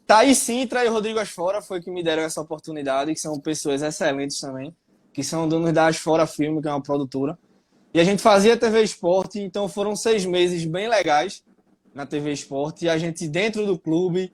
Thaís Sintra e Rodrigo Asfora foi que me deram essa oportunidade, que são pessoas excelentes também, que são donos da Asfora Filme, que é uma produtora. E a gente fazia TV Esporte, então foram 6 meses bem legais na TV Esporte, e a gente dentro do clube,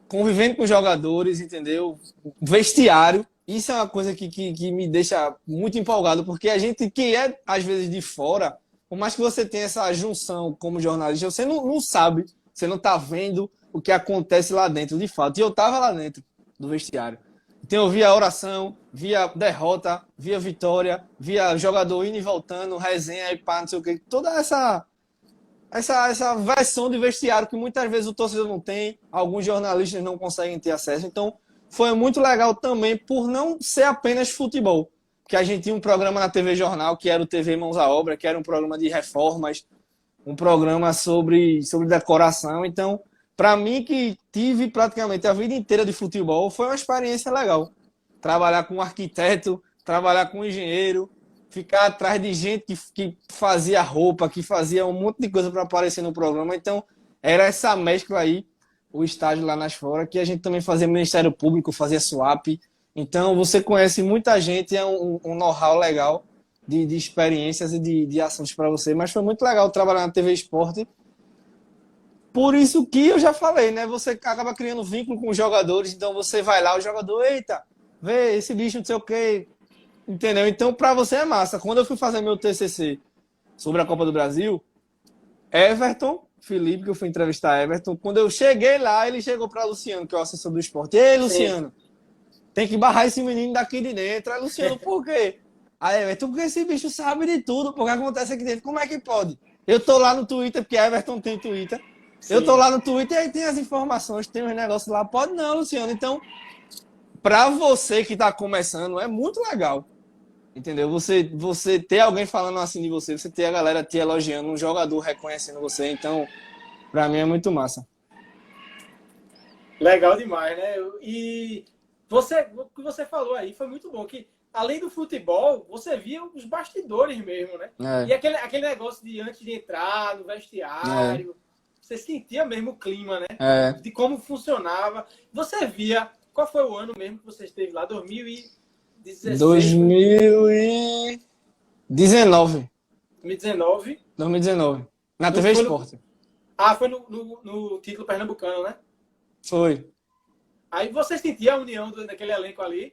convivendo com os jogadores, entendeu? Vestiário. Isso é uma coisa que me deixa muito empolgado, porque a gente que é, às vezes, de fora, por mais que você tenha essa junção como jornalista, você não sabe, você não está vendo o que acontece lá dentro, de fato. E eu estava lá dentro do vestiário. Então eu via oração, via derrota, via vitória, via jogador indo e voltando, resenha e pá, não sei o quê. Toda essa versão de vestiário que muitas vezes o torcedor não tem, alguns jornalistas não conseguem ter acesso. Então, foi muito legal também por não ser apenas futebol. Que a gente tinha um programa na TV Jornal, que era o TV Mãos à Obra, que era um programa de reformas, um programa sobre decoração. Então, para mim, que tive praticamente a vida inteira de futebol, foi uma experiência legal. Trabalhar com um arquiteto, trabalhar com um engenheiro, ficar atrás de gente que fazia roupa, que fazia um monte de coisa para aparecer no programa. Então, era essa mescla aí, o estágio lá nas fora, que a gente também fazia Ministério Público, fazia SWAP. Então, você conhece muita gente, é um know-how legal de experiências e de assuntos para você. Mas foi muito legal trabalhar na TV Esporte. Por isso que eu já falei, né? Você acaba criando vínculo com os jogadores, então você vai lá, o jogador, eita, vê esse bicho, não sei o quê. Entendeu? Então, para você é massa. Quando eu fui fazer meu TCC sobre a Copa do Brasil, Everton, Felipe, que eu fui entrevistar Everton, quando eu cheguei lá, ele chegou para Luciano, que é o assessor do esporte. Ei, Luciano, tem que barrar esse menino daqui de dentro. Aí, Luciano, por quê? Aí, Everton, porque esse bicho sabe de tudo, porque acontece aqui dentro. Como é que pode? Eu tô lá no Twitter, porque Everton tem Twitter. Sim. Eu tô lá no Twitter e aí tem as informações, tem os negócios lá. Pode não, Luciano. Então, para você que tá começando, é muito legal. Entendeu? Você ter alguém falando assim de você, você ter a galera te elogiando, um jogador reconhecendo você. Então, para mim é muito massa. Legal demais, né? E o que você falou aí foi muito bom, que além do futebol, você via os bastidores mesmo, né? E aquele negócio de antes de entrar no vestiário, você sentia mesmo o clima, né? De como funcionava. Você via, qual foi o ano mesmo que você esteve lá? 2016? 2019. 2019? Na TV Esporte. Foi no título pernambucano, né? Foi. Aí você sentia a união daquele elenco ali?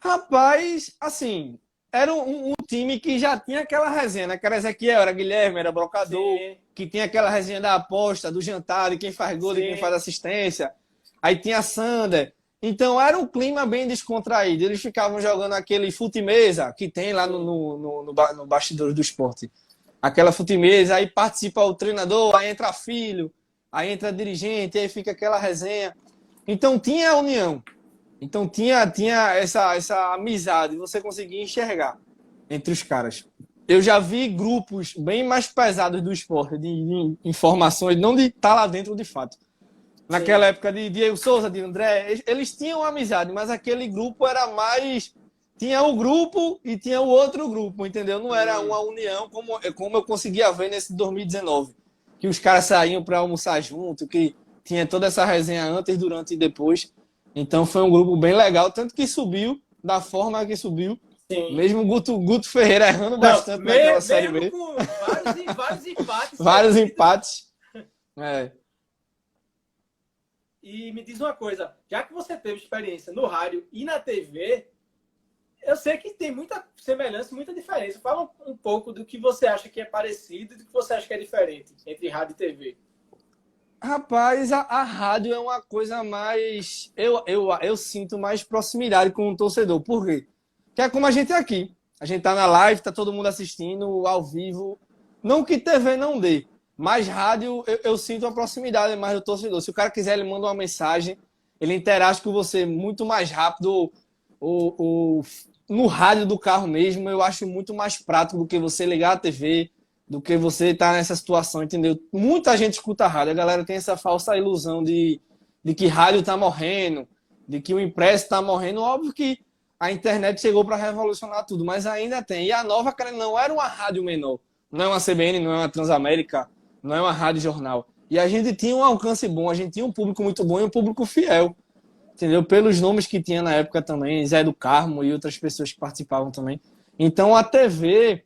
Rapaz, assim, era um time que já tinha aquela resenha, né? Que era Ezequiel, era Guilherme, era Brocador, sim, que tinha aquela resenha da aposta, do jantar, de quem faz gol, sim, de quem faz assistência. Aí tinha Sander. Então era um clima bem descontraído. Eles ficavam jogando aquele fute-mesa que tem lá no bastidor do esporte. Aquela fute-mesa, aí participa o treinador, aí entra filho, aí entra dirigente, aí fica aquela resenha. Então tinha a união. Então tinha essa amizade, você conseguia enxergar entre os caras. Eu já vi grupos bem mais pesados do esporte, de informações, não de estar lá dentro de fato. Naquela época de Diego Souza, de André, eles tinham amizade, mas aquele grupo era mais... Tinha o grupo e tinha o outro grupo, entendeu? Não era uma união como eu conseguia ver nesse 2019. Que os caras saíam para almoçar junto, que tinha toda essa resenha antes, durante e depois. Então foi um grupo bem legal, tanto que subiu da forma que subiu. Sim. Mesmo Guto Ferreira errando bastante naquela Série B. Com vários empates. Vários empates. E me diz uma coisa, já que você teve experiência no rádio e na TV, eu sei que tem muita semelhança, muita diferença. Fala um pouco do que você acha que é parecido e do que você acha que é diferente entre rádio e TV. Rapaz, a rádio é uma coisa mais... Eu sinto mais proximidade com o torcedor. Por quê? Porque é como a gente é aqui. A gente tá na live, tá todo mundo assistindo ao vivo. Não que TV não dê. Mas rádio, eu sinto a proximidade mais do torcedor. Se o cara quiser, ele manda uma mensagem, ele interage com você muito mais rápido. No rádio do carro mesmo, eu acho muito mais prático do que você ligar a TV, do que você estar nessa situação, entendeu? Muita gente escuta rádio, a galera tem essa falsa ilusão de que rádio tá morrendo, de que o impresso tá morrendo. Óbvio que a internet chegou para revolucionar tudo, mas ainda tem. E a Nova, não era uma rádio menor. não é uma CBN, não é uma Transamérica, não é uma rádio jornal. E a gente tinha um alcance bom, a gente tinha um público muito bom e um público fiel, entendeu? Pelos nomes que tinha na época também, Zé do Carmo e outras pessoas que participavam também. Então a TV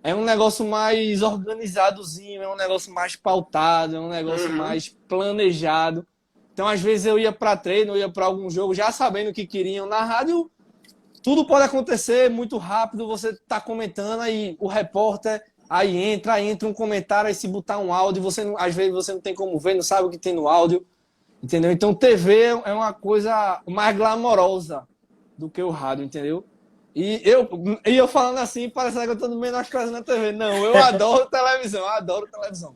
é um negócio mais organizadozinho, é um negócio mais pautado, é um negócio mais planejado. Então, às vezes, eu ia para treino, eu ia para algum jogo, já sabendo o que queriam. Na rádio, tudo pode acontecer muito rápido, você está comentando, aí o repórter, aí entra um comentário, aí se botar um áudio, você não, às vezes você não tem como ver, não sabe o que tem no áudio, entendeu? Então, TV é uma coisa mais glamourosa do que o rádio, entendeu? E eu falando assim, parece que eu estou menosprezando a TV. Não, eu adoro televisão.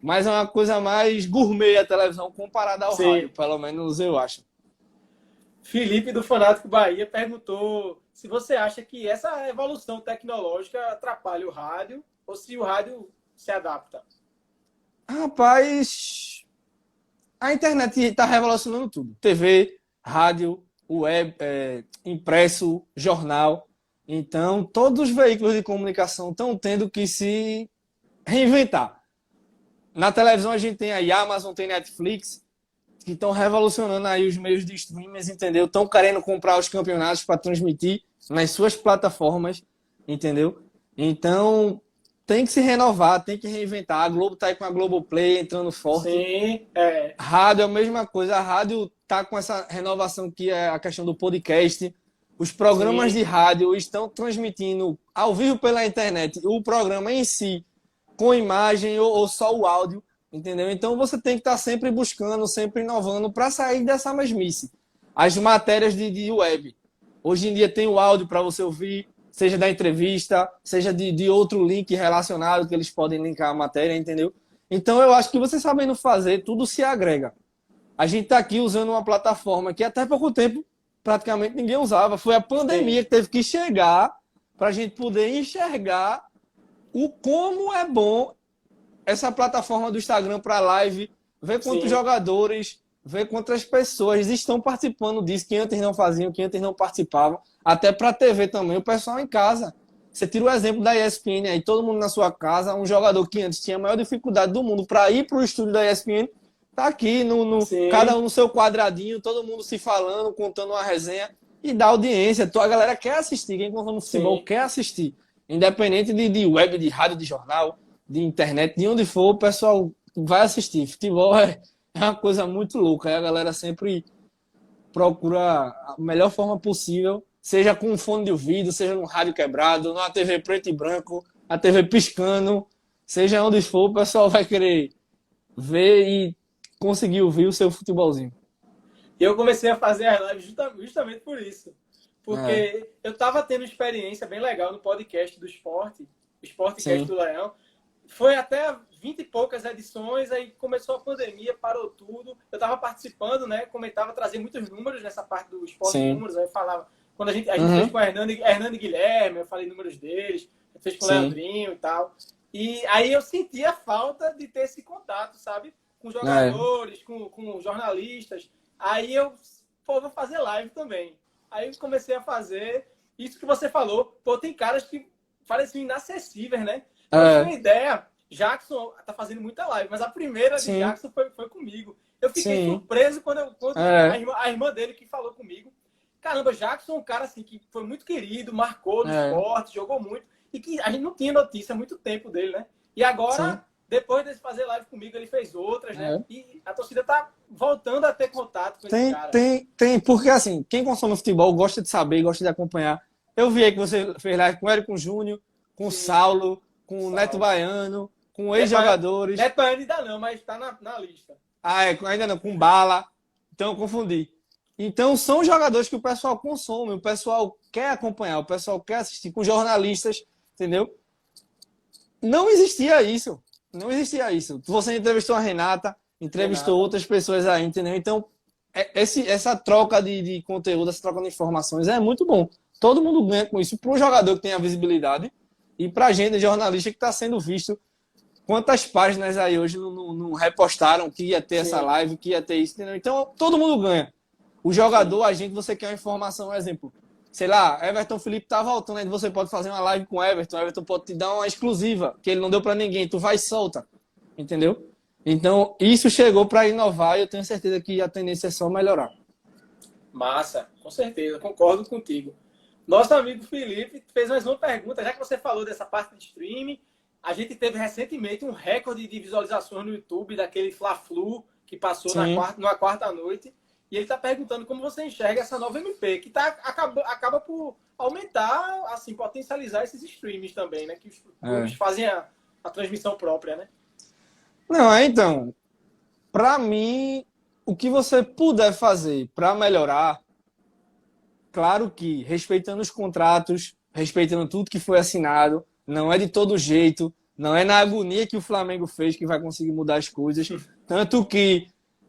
Mas é uma coisa mais gourmet a televisão comparada ao rádio, pelo menos eu acho. Felipe, do Fanático Bahia, perguntou se você acha que essa evolução tecnológica atrapalha o rádio ou se o rádio se adapta. Rapaz, a internet está revolucionando tudo. TV, rádio, web, impresso, jornal. Então, todos os veículos de comunicação estão tendo que se reinventar. Na televisão a gente tem aí Amazon, tem Netflix, que estão revolucionando aí os meios de streaming, entendeu? Estão querendo comprar os campeonatos para transmitir nas suas plataformas, entendeu? Então, tem que se renovar, tem que reinventar. A Globo está aí com a Globoplay entrando forte. Sim, Rádio é a mesma coisa. A rádio está com essa renovação que é a questão do podcast. Os programas de rádio estão transmitindo ao vivo pela internet o programa em si, com imagem ou só o áudio, entendeu? Então você tem que estar sempre buscando, sempre inovando para sair dessa mesmice. As matérias de web. Hoje em dia tem o áudio para você ouvir, seja da entrevista, seja de outro link relacionado que eles podem linkar a matéria, entendeu? Então eu acho que você sabendo fazer, tudo se agrega. A gente está aqui usando uma plataforma que até pouco tempo praticamente ninguém usava. Foi a pandemia que teve que chegar para a gente poder enxergar o como é bom essa plataforma do Instagram para live, ver quantos jogadores, ver quantas pessoas estão participando disso, que antes não faziam, que antes não participavam, até para a TV também, o pessoal em casa. Você tira o exemplo da ESPN aí, todo mundo na sua casa, um jogador que antes tinha a maior dificuldade do mundo para ir para o estúdio da ESPN, tá aqui, cada um no seu quadradinho, todo mundo se falando, contando uma resenha, e dá audiência. A galera quer assistir, quem consome futebol quer assistir. Independente de web, de rádio, de jornal, de internet, de onde for, o pessoal vai assistir. Futebol é uma coisa muito louca. Aí a galera sempre procura a melhor forma possível, seja com um fone de ouvido, seja no rádio quebrado, numa TV preto e branco, a TV piscando, seja onde for, o pessoal vai querer ver e conseguir ouvir o seu futebolzinho. E eu comecei a fazer as lives justamente por isso. Porque eu estava tendo uma experiência bem legal no podcast do Esporte, Esportecast do Leão. Foi até 20 e poucas edições, aí começou a pandemia, parou tudo. Eu estava participando, né? Comentava, trazia muitos números nessa parte do Esporte Números. Aí eu falava, quando a gente fez com o Hernando e Guilherme, eu falei números deles, a gente fez com o Leandrinho e tal. E aí eu sentia falta de ter esse contato, sabe? Com jogadores, com jornalistas. Aí eu, vou fazer live também. Aí eu comecei a fazer isso que você falou. Pô, tem caras que pareciam inacessíveis, né? Eu tenho uma ideia. Jackson tá fazendo muita live, mas a primeira de Jackson foi comigo. Eu fiquei surpreso quando a irmã dele que falou comigo. Caramba, Jackson é um cara assim, que foi muito querido, marcou no esporte, jogou muito. E que a gente não tinha notícia há muito tempo dele, né? E agora, depois de fazer live comigo, ele fez outras, né? E a torcida tá voltando a ter contato com esse cara. Tem, porque assim, quem consome futebol gosta de saber, gosta de acompanhar. Eu vi aí que você fez live com o Érico Júnior, com o Saulo, com o Neto Baiano, com ex-jogadores. Neto Baiano ainda não, mas tá na lista. Ainda não, com Bala. Então eu confundi. Então são jogadores que o pessoal consome, o pessoal quer acompanhar, o pessoal quer assistir, com jornalistas, entendeu? Não existia isso. Você entrevistou a Renata, entrevistou outras pessoas aí, entendeu? Então, essa troca de conteúdo, essa troca de informações é muito bom. Todo mundo ganha com isso, para o jogador que tem a visibilidade e para a gente, jornalista, que está sendo visto. Quantas páginas aí hoje não repostaram que ia ter essa live, que ia ter isso, entendeu? Então, todo mundo ganha. O jogador, a gente, você quer uma informação, por exemplo. sei lá, Everton Felipe tá voltando, aí você pode fazer uma live com o Everton pode te dar uma exclusiva, que ele não deu para ninguém, tu vai e solta, entendeu? Então, isso chegou para inovar e eu tenho certeza que a tendência é só melhorar. Massa, com certeza, concordo contigo. Nosso amigo Felipe fez mais uma pergunta, já que você falou dessa parte de streaming, a gente teve recentemente um recorde de visualizações no YouTube daquele Fla-Flu que passou na quarta noite. E ele está perguntando como você enxerga essa nova MP, que acaba por aumentar, assim, potencializar esses streams também, né? Que os clubes fazem a transmissão própria, né? Não, então, para mim, o que você puder fazer para melhorar, claro que respeitando os contratos, respeitando tudo que foi assinado, não é de todo jeito, não é na agonia que o Flamengo fez que vai conseguir mudar as coisas. Tanto que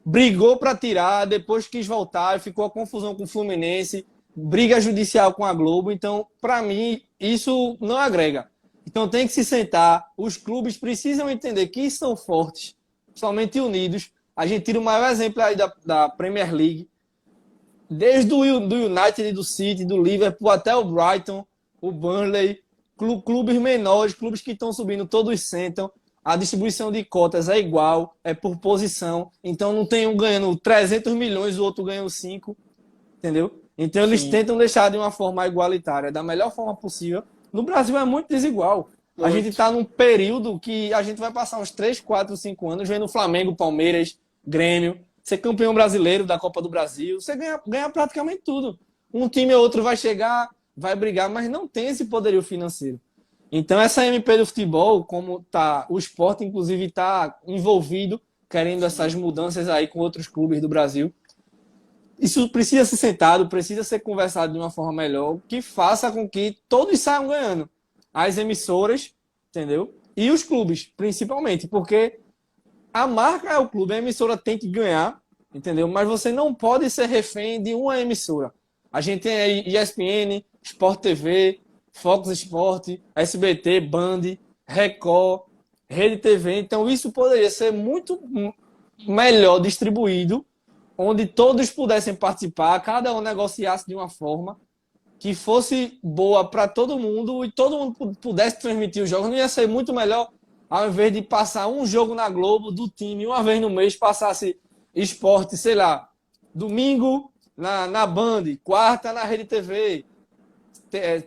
brigou para tirar, depois quis voltar, ficou a confusão com o Fluminense, briga judicial com a Globo. Então, para mim, isso não agrega. Então, tem que se sentar. Os clubes precisam entender que são fortes, somente unidos. A gente tira o maior exemplo aí da Premier League. Desde do United, do City, do Liverpool, até o Brighton, o Burnley, clubes menores, clubes que estão subindo, todos sentam. A distribuição de cotas é igual, é por posição. Então, não tem um ganhando 300 milhões, o outro ganhando 5, entendeu? Então, eles tentam deixar de uma forma igualitária, da melhor forma possível. No Brasil é muito desigual. Muito. A gente está num período que a gente vai passar uns 3, 4, 5 anos vendo Flamengo, Palmeiras, Grêmio, ser campeão brasileiro da Copa do Brasil. Você ganha praticamente tudo. Um time ou outro vai chegar, vai brigar, mas não tem esse poderio financeiro. Então, essa MP do futebol, como tá, o esporte, inclusive, está envolvido, querendo essas mudanças aí com outros clubes do Brasil. Isso precisa ser sentado, precisa ser conversado de uma forma melhor, que faça com que todos saiam ganhando. As emissoras, entendeu? E os clubes, principalmente, porque a marca é o clube, a emissora tem que ganhar, entendeu? Mas você não pode ser refém de uma emissora. A gente tem aí ESPN, Sport TV, Fox Sport, SBT, Band, Record, Rede TV. Então, isso poderia ser muito melhor distribuído, onde todos pudessem participar, cada um negociasse de uma forma que fosse boa para todo mundo e todo mundo pudesse transmitir os jogos. Não ia ser muito melhor, ao invés de passar um jogo na Globo do time, uma vez no mês, passasse esporte, sei lá, domingo na Band, quarta na Rede TV,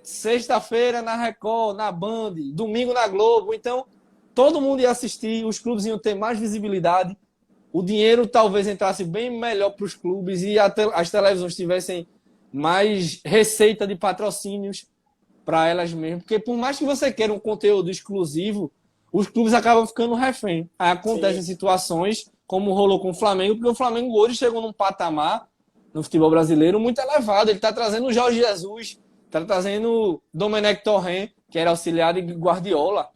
sexta-feira na Record, na Band, domingo na Globo. Então, todo mundo ia assistir, os clubes iam ter mais visibilidade, o dinheiro talvez entrasse bem melhor para os clubes e as televisões tivessem mais receita de patrocínios para elas mesmas. Porque por mais que você queira um conteúdo exclusivo, os clubes acabam ficando refém. Aí acontecem situações como rolou com o Flamengo, porque o Flamengo hoje chegou num patamar no futebol brasileiro muito elevado. Ele está trazendo o Jorge Jesus, está trazendo Domenech Torrent, que era auxiliar de Guardiola.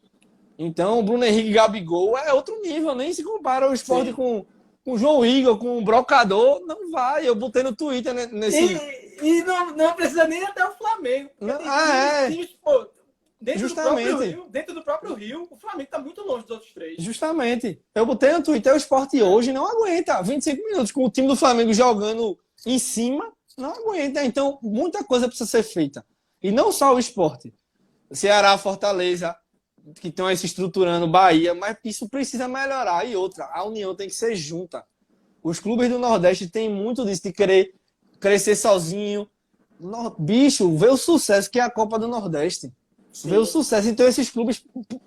Então, o Bruno Henrique Gabigol é outro nível, nem se compara o esporte com o João Igor, com o Brocador, não vai. Eu botei no Twitter nesse... E não precisa nem até o Flamengo. Não, dentro do próprio Rio, o Flamengo está muito longe dos outros três. Justamente. Eu botei no Twitter, o esporte hoje não aguenta 25 minutos com o time do Flamengo jogando em cima, não aguenta. Então, muita coisa precisa ser feita. E não só o esporte. Ceará, Fortaleza, que estão aí se estruturando, Bahia, mas isso precisa melhorar. E outra, a união tem que ser junta. Os clubes do Nordeste têm muito disso, de querer crescer sozinho. Bicho, vê o sucesso que é a Copa do Nordeste. Sim. Vê o sucesso. Então, esses clubes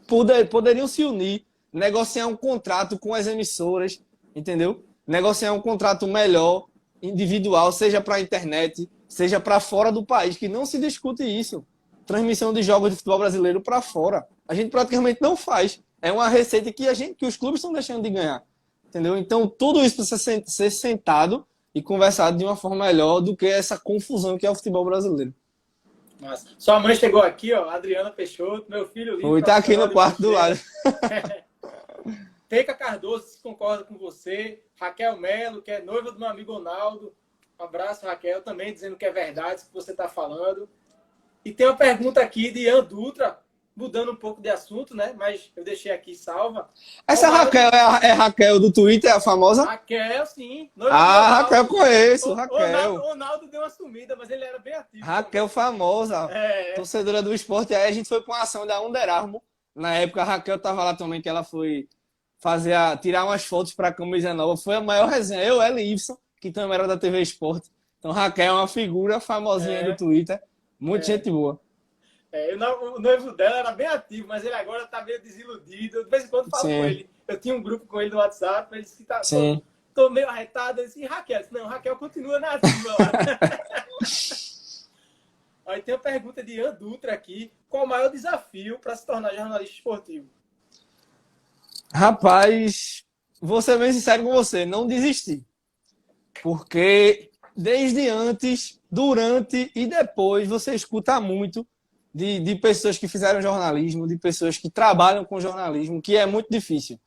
poderiam se unir, negociar um contrato com as emissoras, entendeu? Negociar um contrato melhor, individual, seja para a internet, seja para fora do país, que não se discute isso. Transmissão de jogos de futebol brasileiro para fora. A gente praticamente não faz. É uma receita que os clubes estão deixando de ganhar. Entendeu? Então, tudo isso precisa ser sentado e conversado de uma forma melhor do que essa confusão que é o futebol brasileiro. Nossa. Sua mãe chegou aqui, ó, Adriana Peixoto, meu filho lindo. Está aqui no quarto do lado. Teca Cardoso concorda com você. Raquel Melo, que é noiva do meu amigo Ronaldo. Um abraço, Raquel, também dizendo que é verdade o que você está falando. E tem uma pergunta aqui de Ian Dutra. mudando um pouco de assunto, né? Mas eu deixei aqui salva. Essa Raquel é a Raquel do Twitter, a famosa? Raquel, sim. Raquel eu conheço, Raquel. Ronaldo deu uma sumida, mas ele era bem ativo. Raquel famosa, torcedora do esporte. Aí a gente foi com uma ação da Under Armour. Na época a Raquel tava lá também, que ela foi tirar umas fotos para a camisa nova. Foi a maior resenha. Eu, ela e Ibson, que também era da TV Esporte. Então Raquel é uma figura famosinha do Twitter. Muita gente boa. O noivo dela era bem ativo, mas ele agora tá meio desiludido. De vez em quando falo com ele. Eu tinha um grupo com ele no WhatsApp, ele disse que tá... Tô meio arretado. Eu disse, e Raquel? Disse, não, Raquel continua na ativa lá. Aí tem uma pergunta de Ian Dutra aqui. Qual o maior desafio para se tornar jornalista esportivo? Rapaz, vou ser bem sincero com você, não desisti. Porque desde antes, durante e depois você escuta muito de pessoas que fizeram jornalismo, de pessoas que trabalham com jornalismo, que é muito difícil.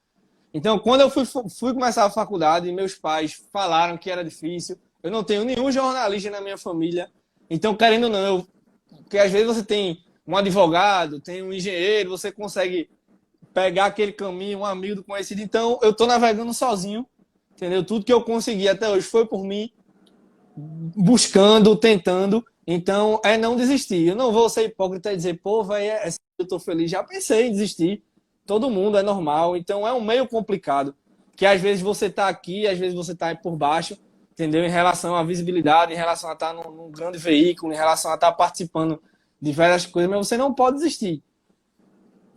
Então, quando eu fui começar a faculdade, meus pais falaram que era difícil. Eu não tenho nenhum jornalista na minha família. Então, querendo ou não, porque às vezes você tem um advogado, tem um engenheiro, você consegue pegar aquele caminho, um amigo conhecido. Então, eu tô navegando sozinho, entendeu? Tudo que eu consegui até hoje foi por mim, buscando, tentando. Então, não desistir. Eu não vou ser hipócrita e dizer, pô, velho, eu tô feliz. Já pensei em desistir. Todo mundo é normal. Então, é um meio complicado. Que às vezes você tá aqui, às vezes você tá aí por baixo, entendeu? Em relação à visibilidade, em relação a estar num grande veículo, em relação a estar participando de várias coisas, mas você não pode desistir.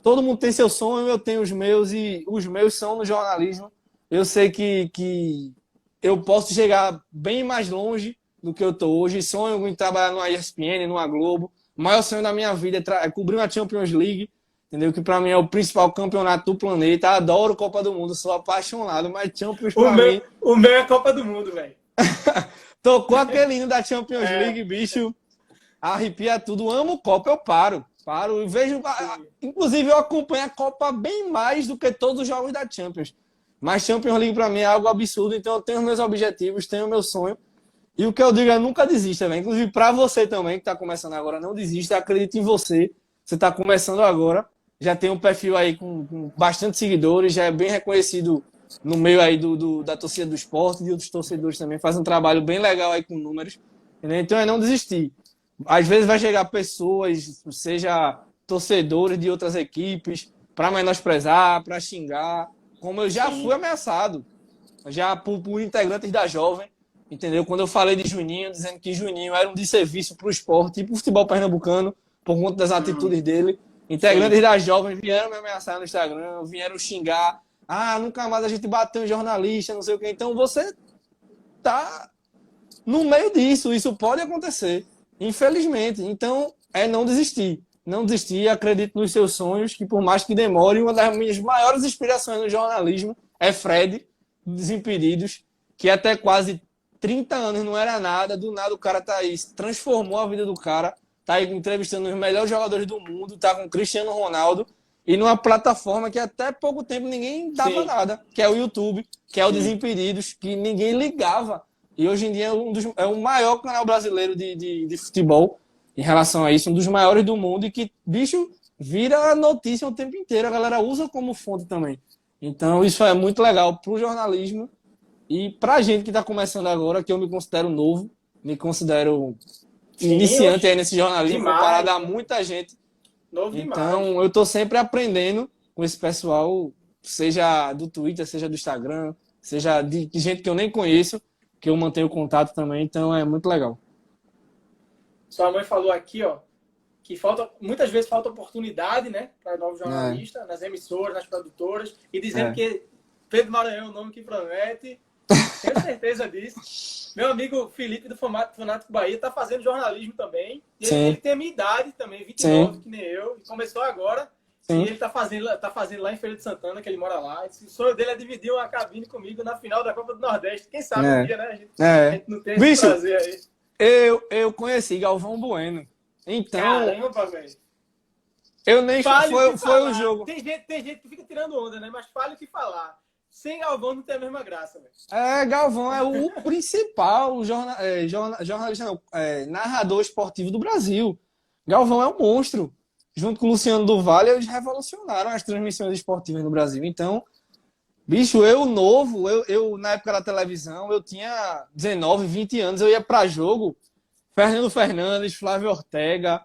Todo mundo tem seu sonho, eu tenho os meus, e os meus são no jornalismo. Eu sei que eu posso chegar bem mais longe do que eu estou hoje. Sonho em trabalhar numa ESPN, numa Globo. O maior sonho da minha vida é cobrir uma Champions League, entendeu? Que para mim é o principal campeonato do planeta. Adoro Copa do Mundo, sou apaixonado, mas Champions para mim... O meu é Copa do Mundo, velho. Tocou aquele hino da Champions League, bicho, arrepia tudo. Amo Copa, eu paro e vejo... Inclusive, eu acompanho a Copa bem mais do que todos os jogos da Champions. Mas Champions League para mim é algo absurdo, então eu tenho os meus objetivos, tenho o meu sonho. E o que eu digo é nunca desista, velho. Inclusive para você também, que está começando agora, não desista, acredito em você. Você está começando agora, já tem um perfil aí com bastante seguidores, já é bem reconhecido no meio aí da torcida do esporte, e de outros torcedores também. Faz um trabalho bem legal aí com números. Entendeu? Então é não desistir. Às vezes vai chegar pessoas, seja torcedores de outras equipes, para menosprezar, para xingar, como eu já fui ameaçado, já por integrantes da Jovem, entendeu? Quando eu falei de Juninho, dizendo que Juninho era um desserviço para o esporte e para o futebol pernambucano, por conta das atitudes dele. Integrantes da Jovem vieram me ameaçar no Instagram, vieram xingar. Nunca mais a gente bateu em jornalista, não sei o quê. Então você tá no meio disso, isso pode acontecer, infelizmente. Então é não desistir. Não desistir, acredito nos seus sonhos, que por mais que demore, uma das minhas maiores inspirações no jornalismo é Fred, Desimpedidos, que até quase 30 anos não era nada, do nada o cara tá aí, transformou a vida do cara, tá aí entrevistando os melhores jogadores do mundo, tá com Cristiano Ronaldo, e numa plataforma que até pouco tempo ninguém dava nada, que é o YouTube, que é o Desimpedidos, que ninguém ligava. E hoje em dia é o maior canal brasileiro de futebol em relação a isso, um dos maiores do mundo, e que, bicho, vira notícia o tempo inteiro, a galera usa como fonte também. Então isso é muito legal pro jornalismo e pra gente que tá começando agora, que eu me considero novo, me considero iniciante aí nesse jornalismo, comparado a muita gente. Novo então demais. eu tô sempre aprendendo com esse pessoal, seja do Twitter, seja do Instagram, seja de gente que eu nem conheço, que eu mantenho contato também, então é muito legal. Sua mãe falou aqui, ó, que muitas vezes falta oportunidade, né, para novos jornalistas, nas emissoras, nas produtoras, e dizendo que Pedro Maranhão é um nome que promete. Tenho certeza disso. Meu amigo Felipe do Fanático Bahia está fazendo jornalismo também. E ele tem a minha idade também, 29, que nem eu. E começou agora. E ele tá fazendo lá em Feira de Santana, que ele mora lá. O sonho dele é dividir uma cabine comigo na final da Copa do Nordeste. Quem sabe um dia, né? A gente não tem esse prazer aí. Eu conheci Galvão Bueno. Então. Caramba, velho. Eu nem foi o jogo. Tem gente que fica tirando onda, né? Mas fale o que falar. Sem Galvão não tem a mesma graça, velho. Galvão é o principal jornalista, não, narrador esportivo do Brasil. Galvão é um monstro. junto com o Luciano do Vale, eles revolucionaram as transmissões esportivas no Brasil. Então, bicho, eu novo, eu na época da televisão, eu tinha 19, 20 anos, eu ia para jogo, Fernando Fernandes, Flávio Ortega,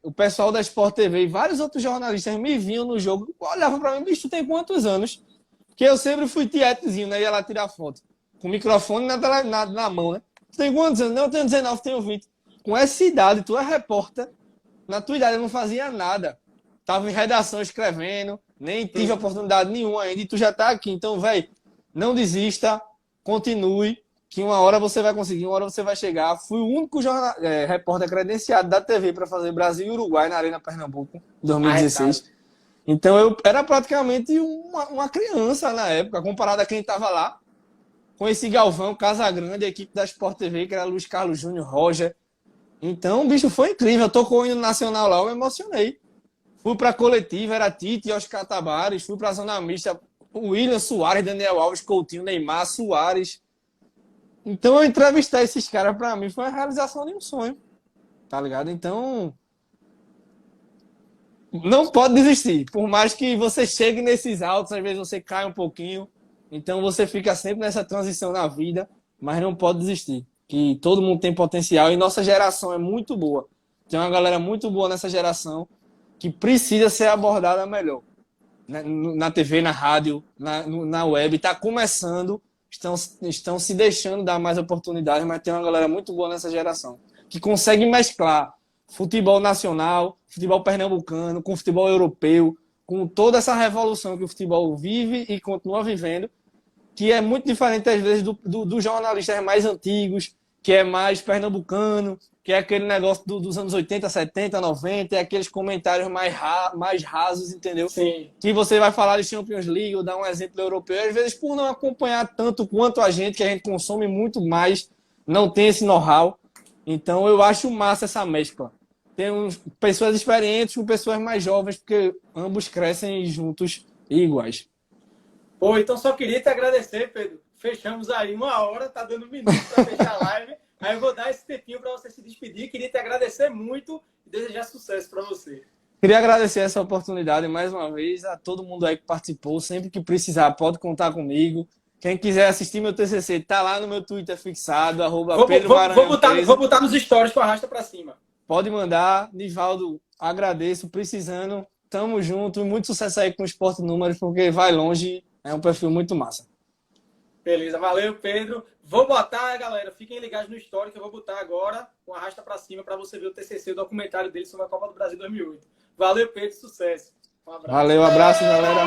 o pessoal da Sport TV e vários outros jornalistas me vinham no jogo, olhavam para mim, bicho, tu tem quantos anos? Porque eu sempre fui tietezinho, né? Ia lá tirar foto. Com o microfone na mão, né? Tu tem quantos anos? Não, eu tenho 19, tenho 20. Com essa idade, tu é repórter. Na tua idade eu não fazia nada. Tava em redação escrevendo, nem tive oportunidade nenhuma ainda e tu já tá aqui. Então, velho, não desista, continue, que uma hora você vai conseguir, uma hora você vai chegar. Fui o único repórter credenciado da TV para fazer Brasil e Uruguai na Arena Pernambuco, em 2016. Então, eu era praticamente uma criança na época, comparado a quem estava lá. Conheci Galvão, Casagrande, a equipe da Sport TV, que era Luiz Carlos Júnior, Roger. Então, bicho, foi incrível. Tocou o hino nacional lá, eu me emocionei. Fui para a coletiva, era Tite e Oscar Tabares. Fui para a zona mista, William Soares, Daniel Alves, Coutinho, Neymar, Soares. Então, eu entrevistar esses caras, para mim, foi a realização de um sonho. Tá ligado? Então, não pode desistir. Por mais que você chegue nesses altos, às vezes você cai um pouquinho. Então, você fica sempre nessa transição na vida, mas não pode desistir. Que todo mundo tem potencial e nossa geração é muito boa. Tem uma galera muito boa nessa geração que precisa ser abordada melhor. Na TV, na rádio, na web. Está começando, estão se deixando dar mais oportunidades, mas tem uma galera muito boa nessa geração que consegue mesclar futebol nacional, futebol pernambucano, com futebol europeu, com toda essa revolução que o futebol vive e continua vivendo, que é muito diferente, às vezes, dos jornalistas mais antigos, que é mais pernambucano, que é aquele negócio dos anos 80, 70, 90, é aqueles comentários mais rasos, entendeu? Sim. Que você vai falar de Champions League ou dar um exemplo europeu, às vezes por não acompanhar tanto quanto a gente, que a gente consome muito mais, não tem esse know-how. Então eu acho massa essa mescla. Tem pessoas experientes com pessoas mais jovens, porque ambos crescem juntos e iguais. Pô, então só queria te agradecer, Pedro. Fechamos aí 1 hora, tá dando minutos para fechar a live. Aí eu vou dar esse tempinho para você se despedir. Queria te agradecer muito e desejar sucesso para você. Queria agradecer essa oportunidade mais uma vez a todo mundo aí que participou. Sempre que precisar, pode contar comigo. Quem quiser assistir meu TCC, tá lá no meu Twitter fixado, @PedroMaranhão13. Vou botar nos stories com arrasta para cima. Pode mandar. Nivaldo, agradeço. Precisando, tamo junto. Muito sucesso aí com o Esporte Números, porque vai longe. É um perfil muito massa. Beleza, valeu, Pedro. Vou botar, galera, fiquem ligados no story que eu vou botar agora com arrasta para cima para você ver o TCC, o documentário dele sobre a Copa do Brasil 2008. Valeu, Pedro, sucesso. Um abraço. Valeu, abraço, galera.